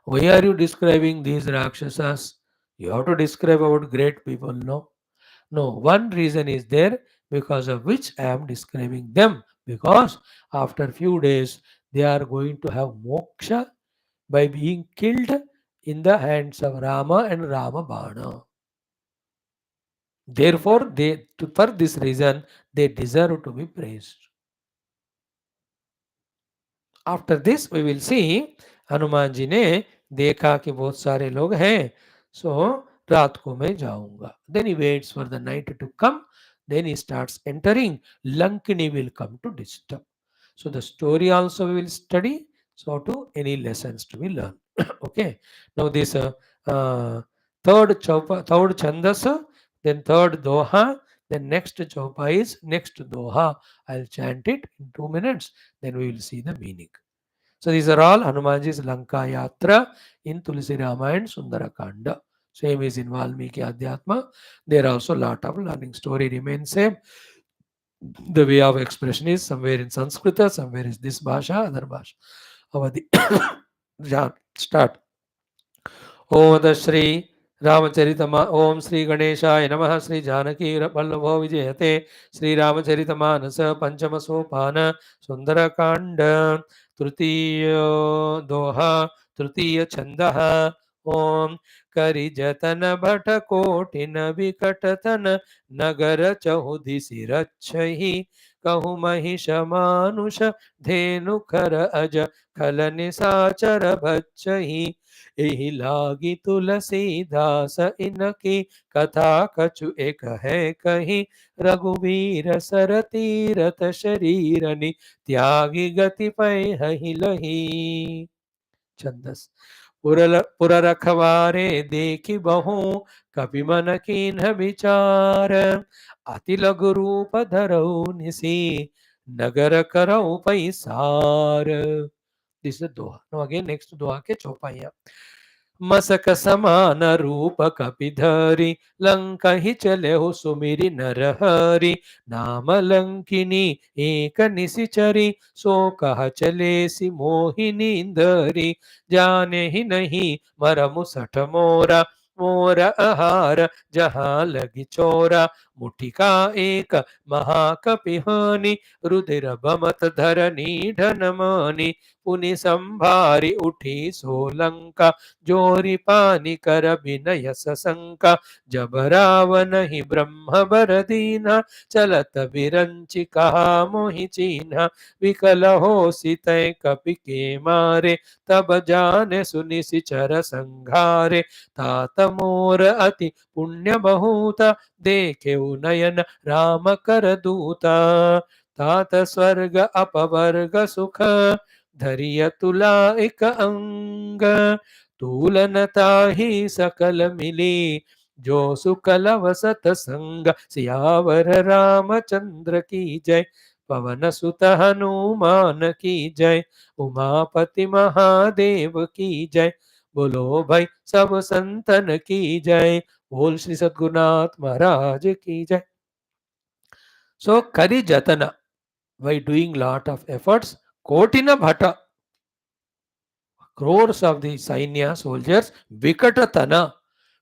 Why are you describing these Rakshasas? You have to describe about great people, no? No, one reason is there because of which I am describing them. Because after few days they are going to have moksha by being killed in the hands of Rama and Rama Bana. Therefore, for this reason, they deserve to be praised. After this we will see Hanuman ji ने देखा कि बहुत सारे लोग हैं, सो रात को मैं जाऊंगा. Then he waits for the night to come, then he starts entering. Lankini will come to disturb. So the story also we will study. So to any lessons to be learned. Okay. Now this third chandas, then third doha, then next chaupa is next doha. I'll chant it in 2 minutes. Then we will see the meaning. So these are all Hanumanji's Lanka Yatra in Tulsi Ramayana Sundara Kanda. Same is in Valmiki Adhyatma. There are also lot of learning. Story remains same. The way of expression is somewhere in Sanskrita, somewhere is this bhasha, other bhasha. Avadi. Start. ओम श्री रामचरितमा ओम श्री गणेशाय नमः. श्री जानकी वल्लभो विजयते. श्री रामचरितमानस पंचम सोपान सुंदरकांड तृतीय दोहा तृतीय छंदः. ओम करि जतन भट cotton विकटतन नगर चहुदिसि रक्षहि कहु महिष मानुष धेनु खर अज खल निसाचर बच्चहि एहि लागी तुलसीदास इनकी कथा कछु एक है कही रघुवीर सर तीरथ शरीरनि त्यागी गति पै हहि लही. छंदस. पुर रखवारे देखी बहु कपि मन कीन्ह विचार अति लघु रूप धरऊ निसी नगर करऊ पैसार. This is doha. No again next doha के चौपाइयां. मसक समान रूप कपिधरी लंका ही चले हो सुमिरी नरहरि नाम लंकिनी एक निशिचरी सो कह चले सी मोहिनी इंदरी जाने ही नहीं मरमु सठ मोरा मोर आहार जहाँ लगी चोरा मुठिका एक महाकपिहानि रुधिर बमत धरनी ढनमानी पुनि संभारी उठी सोलंका जोरी पानी कर विनय सशंका जब रावण ही ब्रह्म बर दीना चलत बिरंचि कहा मोहि चीन्हा विकल हो सितय कपि के मारे तब जाने सुनि सिचर संघारे तात मोर अति पुण्य बहुत देखे नयन राम कर दूता तात स्वर्ग अपवर्ग सुख धरिय तुला एक अंग तूलनता ही सकल मिली जो सुकल वसत संग सियावर रामचंद्र की जय पवन सुत हनुमान की जय उमापति महादेव की जय बोलो भाई सब संतन की जय बोल श्री सद्गुरुनाथ महाराज की जय. So Kari Jatana, by doing lot of efforts, Kotina Bhata, crores of the Sainya soldiers, Vikatatana,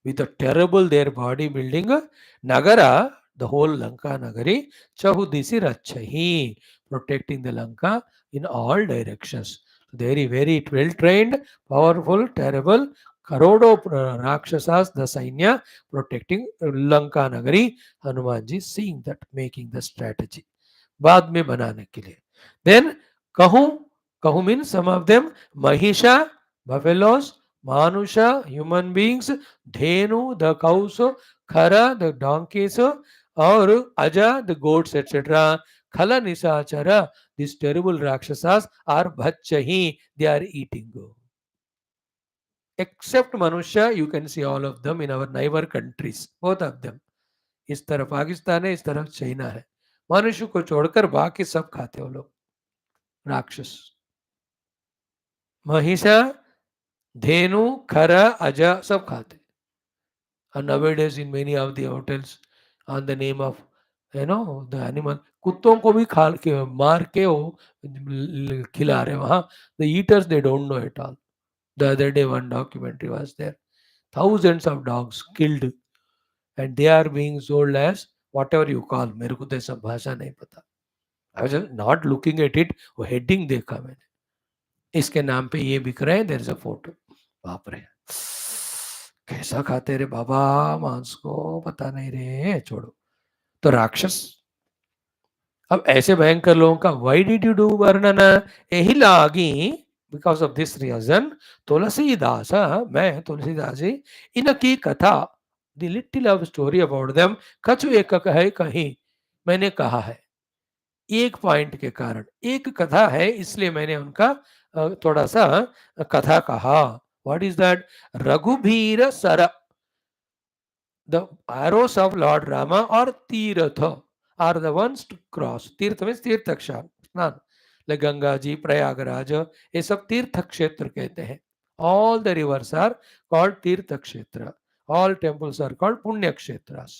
with a terrible their body building, Nagara, the whole Lanka Nagari, Chahudisi Rachahi, protecting the Lanka in all directions. Very, very well trained, powerful, terrible, Karodo Rakshasas, the Sainya, protecting Lanka Nagari. Hanumanji seeing that, making the strategy. बाद में बनाने के लिए. Then कहूँ कहूँ means some of them Mahisha, buffaloes, Manusha, human beings, Dhenu, the cows, Khara, the donkeys, or Aja, the goats, etc. Khala Nisachara, these terrible Rakshasas are Bhachahi, they are eating. Except Manusha, you can see all of them in our neighbor countries, both of them. इस तरफ पाकिस्तान है, इस तरफ China है. मनुष्य को छोड़कर बाकी सब खाते हो लोग, राक्षस. महिषा, धेनु, खरा, अजा सब खाते. And nowadays in many of the hotels, on the name of the animal, कुत्तों को भी खा के मार के वो खिला रहे वहाँ. The eaters, they don't know at all. The other day one documentary was there. Thousands of dogs killed and they are being sold as whatever you call. मेरे को तो ऐसा भाषा नहीं पता. I was just not looking at it. वो heading देखा मैंने. इसके नाम पे ये बिक रहे हैं. There is a photo. बाप रे, कैसा खाते रे बाबा मांस को, पता नहीं रे, छोड़ो. तो राक्षस. अब ऐसे भयंकर लोगों का वाई डिड यू डू वर्णन यही लागी, because of this reason Tulsidas, मैं तुलसीदास जी, इनकी कथा, the little of story about them, कछु एक है कहीं, मैंने कहा है एक पॉइंट के कारण, एक कथा है इसलिए मैंने उनका थोड़ा सा कथा कहा. What is that? Raghubir sir, the arrows of Lord Rama or Tirtha are the ones to cross. Tirtha means तीर्थक्षेत्र, स्नान. like गंगा जी, प्रयागराज, ये सब तीर्थ क्षेत्र कहते हैं. All the rivers are called तीर्थ क्षेत्र. All temples are called पुण्य क्षेत्ras.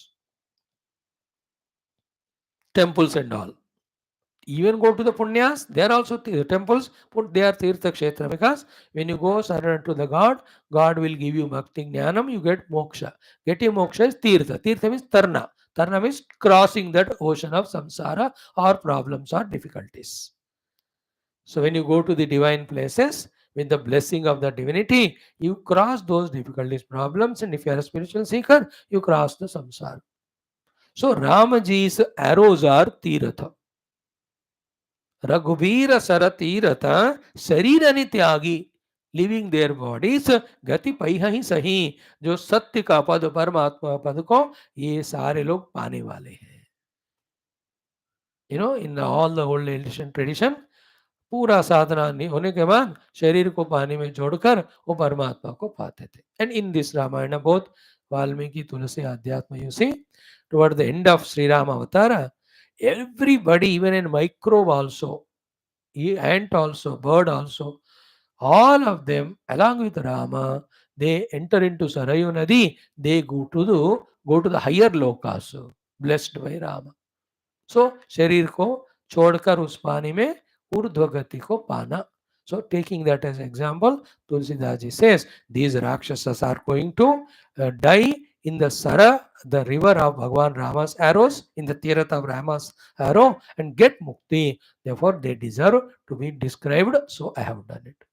Temples and all. Even go to the punyas, they are also temples, but they are tirtha kshetra, because when you go surrender to the God, God will give you bhakti jnanam, you get moksha. Getting moksha is tirtha. Tirtha means tarna. Tarna means crossing that ocean of samsara or problems or difficulties. So when you go to the divine places, with the blessing of the divinity, you cross those difficulties, problems, and if you are a spiritual seeker, you cross the samsara. So Ramaji's arrows are tirtha. Raghubir सरतीरथ शरीर त्यागी, living their bodies गति पैह ही सही, जो सत्य का पद परमात्मा पद को ये सारे लोग पाने वाले हैं. In all the old edition tradition, पूरा साधना नहीं होने के बाद शरीर को पानी में जोड़कर वो परमात्मा को पाते थे. And in this Ramayana both Valmiki Tulsi Adhyatma, you see toward the end of Shri Ram avatar, everybody, even in microbe also, ant also, bird also, all of them along with Rama, they enter into Sarayu Nadi, they go to the higher lokas, blessed by Rama. So शरीर को छोड़कर उस पानी में ऊर्ध्व गति को पाना. So taking that as example, Tulsidas ji says these Rakshasas are going to die in the Sara, the river of Bhagwan Rama's arrows, in the Tirtha of Rama's arrow, and get mukti. Therefore, they deserve to be described. So I have done it.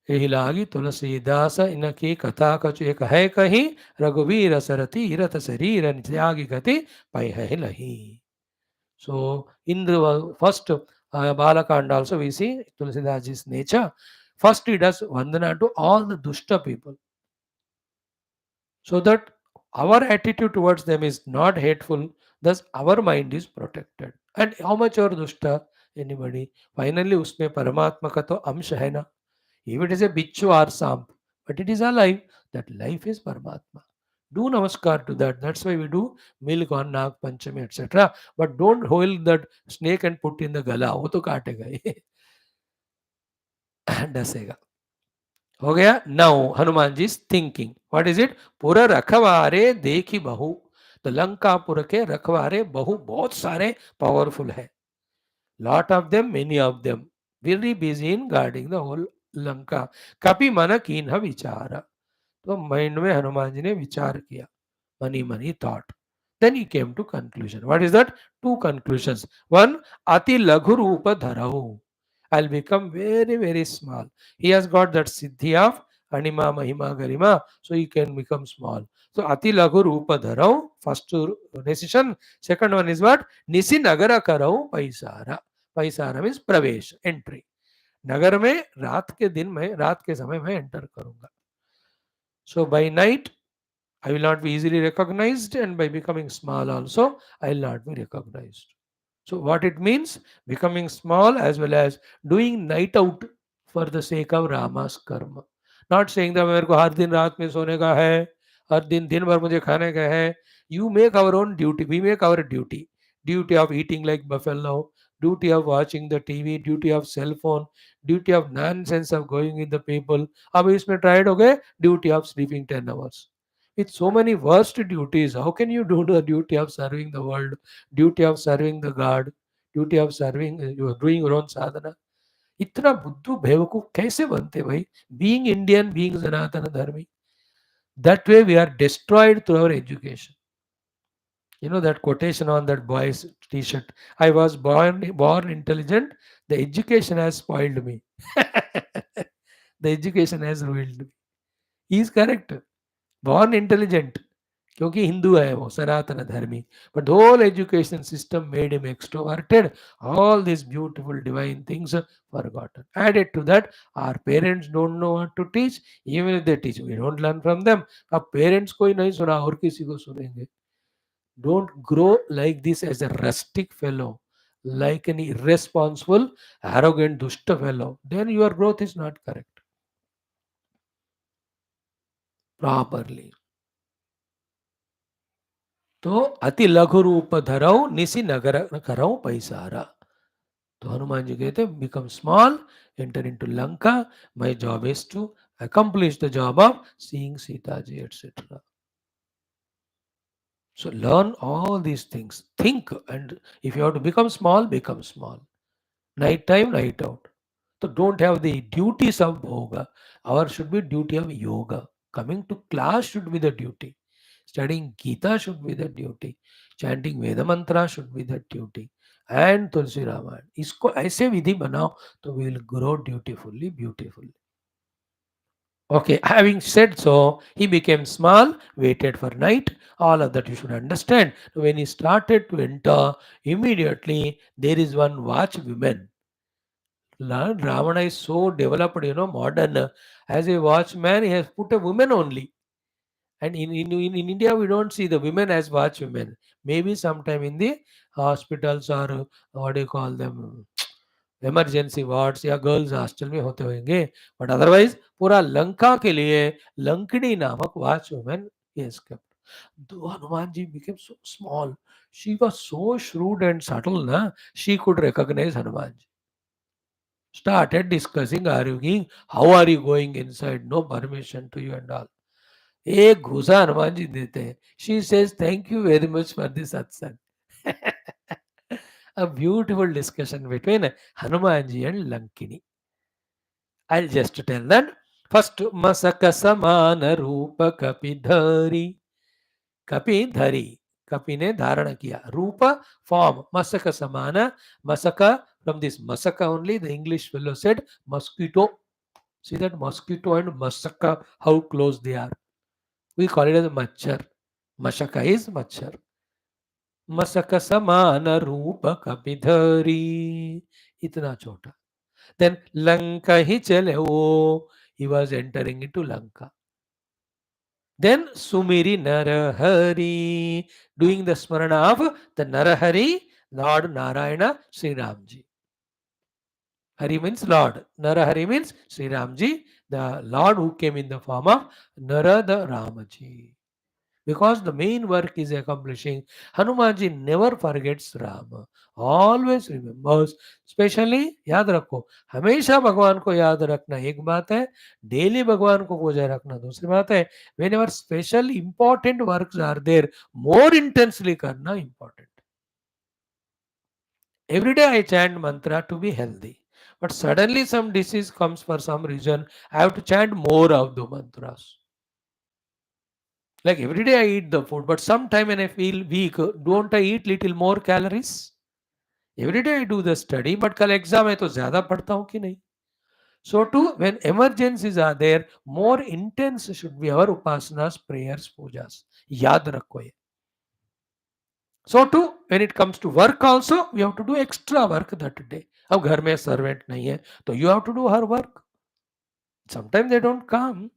यही लागी तुलसीदास इनकी कथा कछु एक है कहीं, रघुवीर सरती रथ शरीर त्यागी गति पै लही. So in the first Balakanda also we see Tulsidas' nature. First he does Vandana to all the dushta people, so that our attitude towards them is not hateful, thus our mind is protected. And how much or dushta? Anybody? Finally उसमें परमात्मा का तो अंश है ना. If it is a bichu or samp, but it is alive, that life is Paramatma. Do namaskar to that. That's why we do milk on Nag Panchami, etc. But don't hold that snake and put in the gala. वो तो काटेगा ये. डसेगा. हो गया. Now Hanuman ji is thinking. What is it? पुर रखवारे देखी बहु. तो लंकापुर के रखवारे बहु, बहुत सारे powerful है. Lot of them, many of them, very busy in guarding the whole Lanka. कपि मन कीन्ह विचार. तो माइंड में हनुमान जी ने विचार किया. Money thought. Then he came to conclusion. What is that? Two conclusions. One, अति लघु रूप धरहु. I'll become very, very small. He has got that siddhi of anima, mahima, garima, so he can become small. So अति लघु रूप धरहु, first decision. Second one is what? निसि नगर करहु Paisara. Paisara means प्रवेश, entry. नगर में रात के दिन में, रात के समय में एंटर करूंगा. So by night I will not be easily recognized, and by becoming small also I will not be recognized. So what it means? Becoming small as well as doing night out for the sake of Rama's karma. Not saying that मेरे को हर दिन रात में सोने का है, हर दिन दिन भर मुझे खाने का है. You make our own duty. We make our duty. Duty of eating like buffalo, duty of watching the TV, duty of cell phone, duty of nonsense of going with the people. अब इसमें tried हो गए duty of sleeping 10 hours. With so many worst duties, how can you do the duty of serving the world, duty of serving the God, duty of serving, you are doing your own sadhana? इतना बुद्धू बेवकूफ कैसे बनते भाई? Being Indian, being Sanatana Dharmi. That way we are destroyed through our education. You know that quotation on that boy's t-shirt. I was born intelligent. The education has spoiled me. The education has ruined me. He is correct. Born intelligent. क्योंकि हिंदू है वो सनातन धर्मी but the whole education system made him extroverted. All these beautiful divine things are forgotten. Added to that, our parents don't know what to teach. Even if they teach, we don't learn from them. अब parents को ही नहीं सुना और किसी को सुनेंगे? Don't grow like this as a rustic fellow, like an irresponsible, arrogant, dushta fellow. Then your growth is not correct properly. तो अति लघु रूप धरऊ निसी नगर करऊ पैसारा. तो हनुमान जी कहते become small, enter into Lanka. My job is to accomplish the job of seeing Sita ji, etc. So learn all these things. Think, and if you have to become small, become small. Night time, night out. So don't have the duties of bhoga. Our should be duty of yoga. Coming to class should be the duty. Studying Geetha should be the duty. Chanting Veda mantra should be the duty. And Tulsi Ramayana. इसको ऐसे विधि बनाओ तो we will grow dutifully, beautifully. Okay, having said so, he became small, waited for night. All of that you should understand. When he started to enter, immediately there is one watch woman. Ravana is so developed, modern. As a watchman, he has put a woman only. And in India, we don't see the women as watchmen. Maybe sometime in the hospitals or what do you call them, emergency wards या girls hostel में होते होंगे. But otherwise पूरा लंका के लिए लंकिनी नामक watch women is kept. Though Hanuman ji became so small, she was so shrewd and subtle, na? She could recognize Hanuman ji. Started discussing, arguing, how are you going inside? No permission to you and all. एक घूसा हनुमान जी देते हैं. She says, thank you very much for this satsang. A beautiful discussion between Hanumanji and Lankini. I'll just tell that. First, Masaka Samana Rupa Kapidhari. Kapidhari. Kapi ne dharana kiya. Rupa, form. Masaka Samana. Masaka, from this Masaka only, the English fellow said mosquito. See that mosquito and Masaka, how close they are. We call it as Machar. Mashaka is Machar. मसक समान रूप कपिधरी. इतना छोटा. Then Lanka ही चले वो. He was entering into Lanka. Then Sumiri Narahari, doing the smarana of the Narahari, Lord Narayana, Sri Ramji. Hari means Lord. Narahari means Sri Ramji, the Lord who came in the form of Narada Ramaji. Because the main work is accomplishing, Hanumanji never forgets Rama. Always remembers. Especially, याद रखो, हमेशा भगवान को याद रखना एक बात है, डेली भगवान को पूजा रखना दूसरी बात है. Whenever special important works are there, more intensely करना important. Every day I chant mantra to be healthy. But suddenly some disease comes for some reason, I have to chant more of the mantras. Like every day I eat the food, but sometime when I feel weak, don't I eat little more calories? Every day I do the study, but कल exam है तो ज़्यादा पढ़ता हूँ कि नहीं? So too, when emergencies are there, more intense should be our upasanas, prayers, pujas. याद रखो ये. So too, when it comes to work also, we have to do extra work that day. अब घर में servant नहीं है, तो you have to do her work. Sometimes they don't come.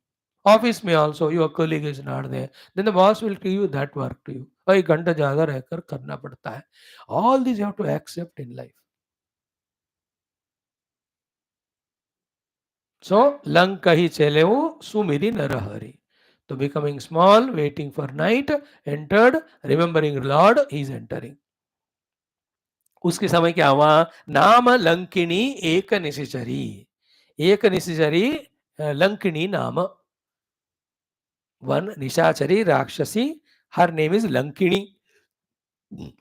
Office में also your colleague is not there, then the boss will give you that work to you. और 1 घंटा ज़्यादा रहकर करना पड़ता है. All these you have to accept in life. So Lanka ही चले वो सुमिरी Narhari. So becoming small, waiting for night, entered, remembering Lord, he is entering. उसके समय क्या हुआ, नाम लंकिनी एक निशिचरी, एक निशिचरी लंकिनी नाम, वन निशाचरी राक्षसी, हर नेम इज लंकिनी।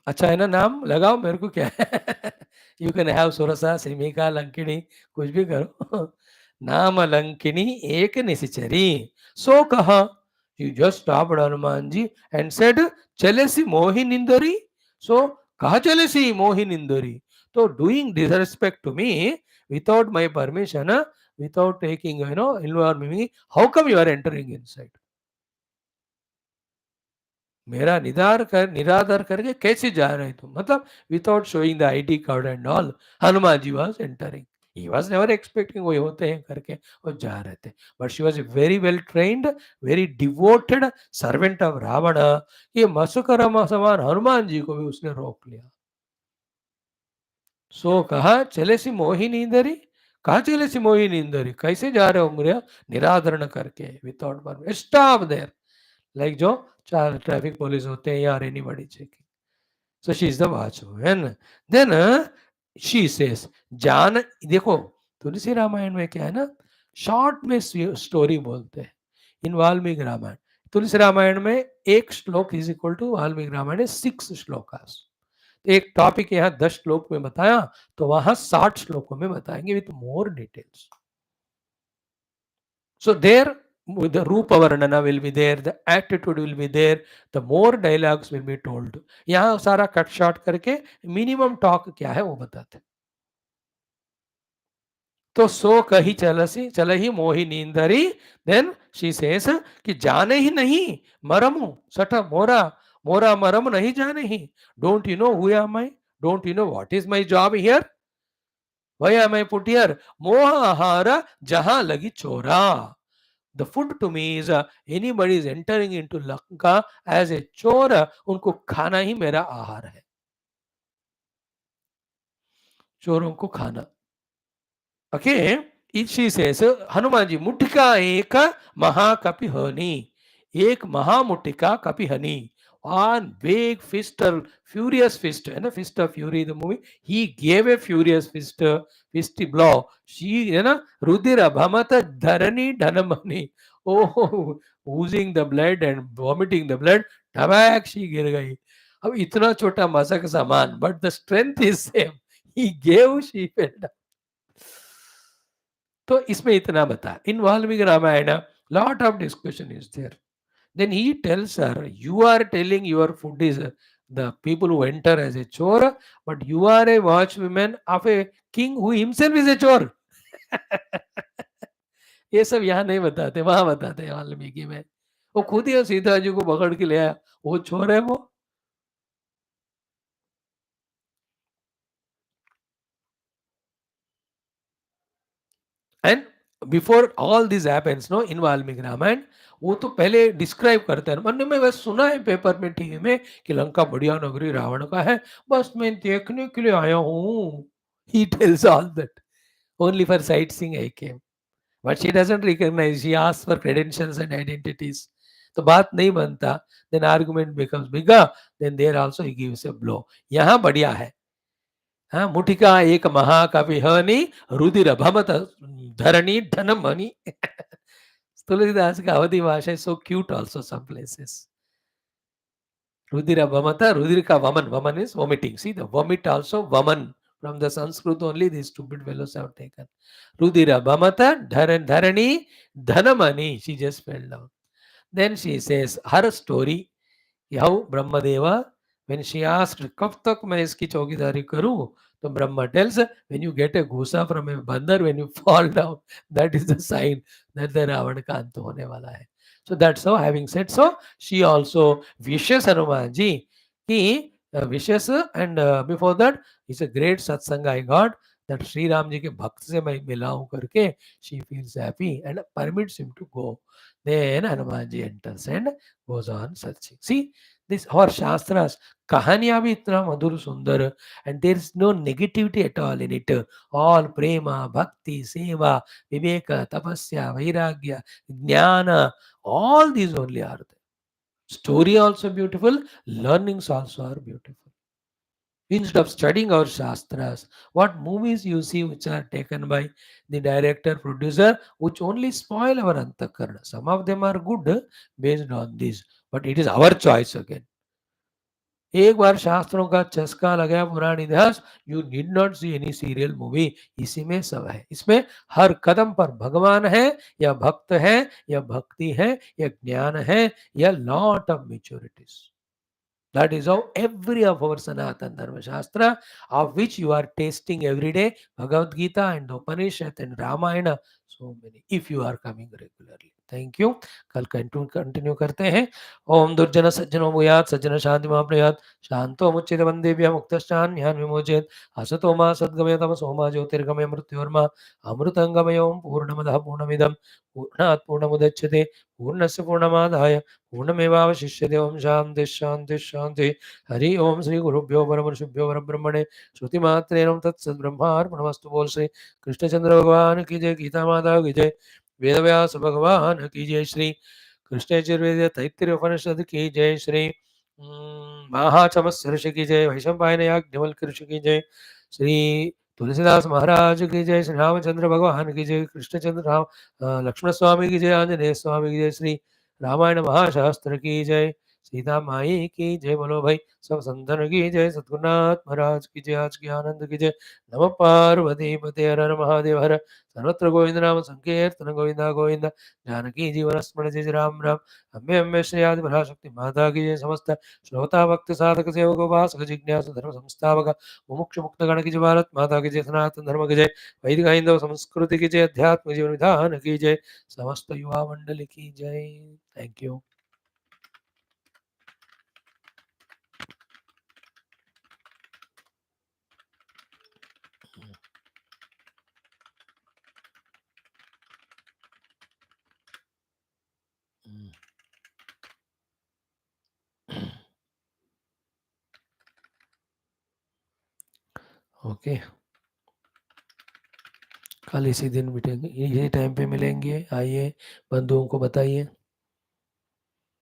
अच्छा है ना, नाम लगाओ, मेरे को क्या है you can have Surasa Simhika Lankini, कुछ भी करो नाम लंकिनी एक निशिचरी। सो कहा, you just stopped Hanuman ji and said चले सी मोहि निंदरी। सो कहा चले सी मोहि निंदरी, तो doing disrespect to me without my permission, without taking involve me, how come you are entering inside, मेरा निरादर करके कैसे जा रहे तुम, मतलब without showing the ID card and all, Hanuman ji was entering, he was never expecting वही होते हैं करके वो जा रहे थे, but she was very well trained, very devoted servant of Ravan. ये मसुकरम समान हनुमान जी को भी उसने रोक लिया। सो कहा चले सी मोहिनी इंदरी, कहा चले सी मोहिनी इंदरी, कैसे जा रहे होंगे निरादरण करके, without permission, stop there, like जो चार ट्रैफिक पुलिस होते हैं या anybody checking. So she is the watchwoman. Then she says, जान, देखो तुलसी रामायण में क्या है ना, शॉर्ट में स्टोरी बोलते हैं। इन वाल्मीकि रामायण, तुलसी रामायण में एक shlok is equal to Valmiki Ramayan में 6 श्लोकास। एक टॉपिक यहाँ 10 श्लोक में बताया, तो वहां 60 श्लोकों में बताएंगे with more details. So there, the Rupa Varnana will be there, the attitude will be there, the more dialogues will be told. यहाँ सारा कट शॉर्ट करके मिनिमम टॉक क्या है वो बताते। तो सो कही चलसी चलही मोहि नींदरी, देन शी सेस कि जाने ही नहीं मरमु सठ मोरा, मोरा मरम नहीं जाने ही, don't you know who am I, don't you know what is my job here, why am I put here, मोह आहार जहां लगी चोरा। The food to me is anybody is entering into Lanka as a chore, उनको खाना ही मेरा आहार है, चोरों को खाना। Okay, she says Hanuman ji मुठिका एक महाकपि हनी, एक महामुठिका कपि Honey, one big fist, furious fist, है ना, fist of fury the movie, he gave a furious fisty blow, she है ना, रुधिर भमत धरनी धनमनी, oh oozing the blood and vomiting the blood, धमाक शी गिर गई। अब इतना छोटा मसक सामान, but the strength is same, he gave, she fell down। तो इसमें इतना बता, in Valmiki Ramayana lot of discussion is there. Then he tells her, you are telling your food is the people who enter as a chor, but you are a watchman of a king who himself is a chor. ये सब यहाँ नहीं बताते, वहां बताते हैं वाल्मीकि में। वो खुद ही सीता जी को पकड़ के ले आया, वो चोर है वो। And before all this happens no in Valmiki Ramayan, वो तो पहले डिस्क्राइब करते हैं, मैंने मैं बस सुना है पेपर में टीवी में कि लंका बढ़िया नगरी रावण का है, बस मैं देखने के लिए आया हूँ। He tells all that, only for sight seeing I came, but she doesn't recognise, she asks for credentials and identities. तो बात नहीं बनता, then argument becomes bigger, then there also he gives a blow. यहाँ बढ़िया है, हाँ, मुठिका एक महाकवि हनी, रुधिर भमत धरणी धनम हनी। तुलसीदास का अवधि भाषा is so cute also some places. Rudira vamata, Rudira ka vaman, vaman is vomiting. See the vomit also vaman, from the Sanskrit only these stupid fellows have taken. Rudira vamata, dharani, dhanamani, she just fell down. Then she says her story, how Brahmadeva, when she asked, कब तक मैं इसकी चौकीदारी करूं, तो Brahma tells, when you get a घूसा from a बंदर, when you fall down, that is the sign that the Ravan का अंत होने वाला है। So that's how, having said so, she also wishes Hanuman ji, he wishes, and before that, it's a great satsang I got, that Sri Ram ji के भक्त से मैं मिला हूं करके, she feels happy and permits him to go. Then Hanuman ji enters and goes on searching. See, this our shastras, कहानियां भी इतना मधुर सुंदर, and there is no negativity at all in it, all prema, bhakti, seva, viveka, tapasya, vairagya, jnana, all these only are there. Story also beautiful, learnings also are beautiful. instead of studying our shastras. What movies you see which are taken by the director, producer, which only spoil our antakarna. Some of them are good based on this, but it is our choice again. एक बार शास्त्रों का चस्का लगा पुराण इतिहास, you need not see any serial movie. इसी में सब है. इसमें हर कदम पर भगवान है या भक्त है या भक्ति है या ज्ञान है या lot of maturities. That is how every of our Sanatana Dharma Shastra, of which you are tasting every day, Bhagavad Gita and Upanishad and Ramayana, so many, if you are coming regularly. Thank you. कल continue करते हैं. ओम दुर्जन सज्जनो भूयात् सज्जन शांति महाप्रयात् शांतो मुच्यते वंदेभ्य मुक्तश्चान्यान् विमोचयेत् असतो मा सद्गमय तमसो मा ज्योतिर्गमय मृत्योर्मा अमृतंगमय ओम पूर्णमदः पूर्णमिदं पूर्णात् पूर्णमुदच्यते पूर्णस्य पूर्णमादाय पूर्णमेवावशिष्यते. ओम शांति शांति शांति. हरि ओम. श्री गुरुभ्यो परमर्षिभ्यो परब्रह्मणे श्रुतिमात्रेण तत्सद्ब्रह्मार्पणमस्तु. बोल श्री कृष्णचंद्र भगवान की जय. गीता माता की जय. वेदव्यास भगवान की जय. श्री कृष्ण यजुर्वेद तैत्तिरीय उपनिषद की जय. श्री महाचमस्य ऋषि की जय. वैशंपायन याज्ञवल्क्य ऋषि की जय. श्री तुलसीदास महाराज की जय. श्री रामचंद्र भगवान की जय. कृष्णचंद्र राम लक्ष्मण स्वामी की जय. आंजनेय स्वामी की जय. श्री रामायण महाशास्त्र की जय. सीता माई की जय. बोलो भाई सब संतन की जय. सद्गुरुनाथ महाराज की जय. आज की आनंद की जय. नमः पार्वती पते. हर हर महादेव. हर सर्वत्र गोविंद नाम संकीर्तन गोविंदा गोविंद. जानकी जीवन स्मरण जय. राम राम. अम्बे अम्बे श्री आदि पराशक्ति माता की जय. समस्त श्रोता भक्त साधक सेवक उपासक जिज्ञासु धर्म संस्थापक मुमुक्ष मुक्त गण की जय. भारत माता की जय. सनातन धर्म की जय. वैदिक हिंदू संस्कृति की जय. अध्यात्म जीवन विधान की जय. समस्त युवा मंडल की जय. Thank you. ओके. कल इसी दिन मिलेंगे, इसी टाइम पे मिलेंगे. आइए बंधुओं को बताइए.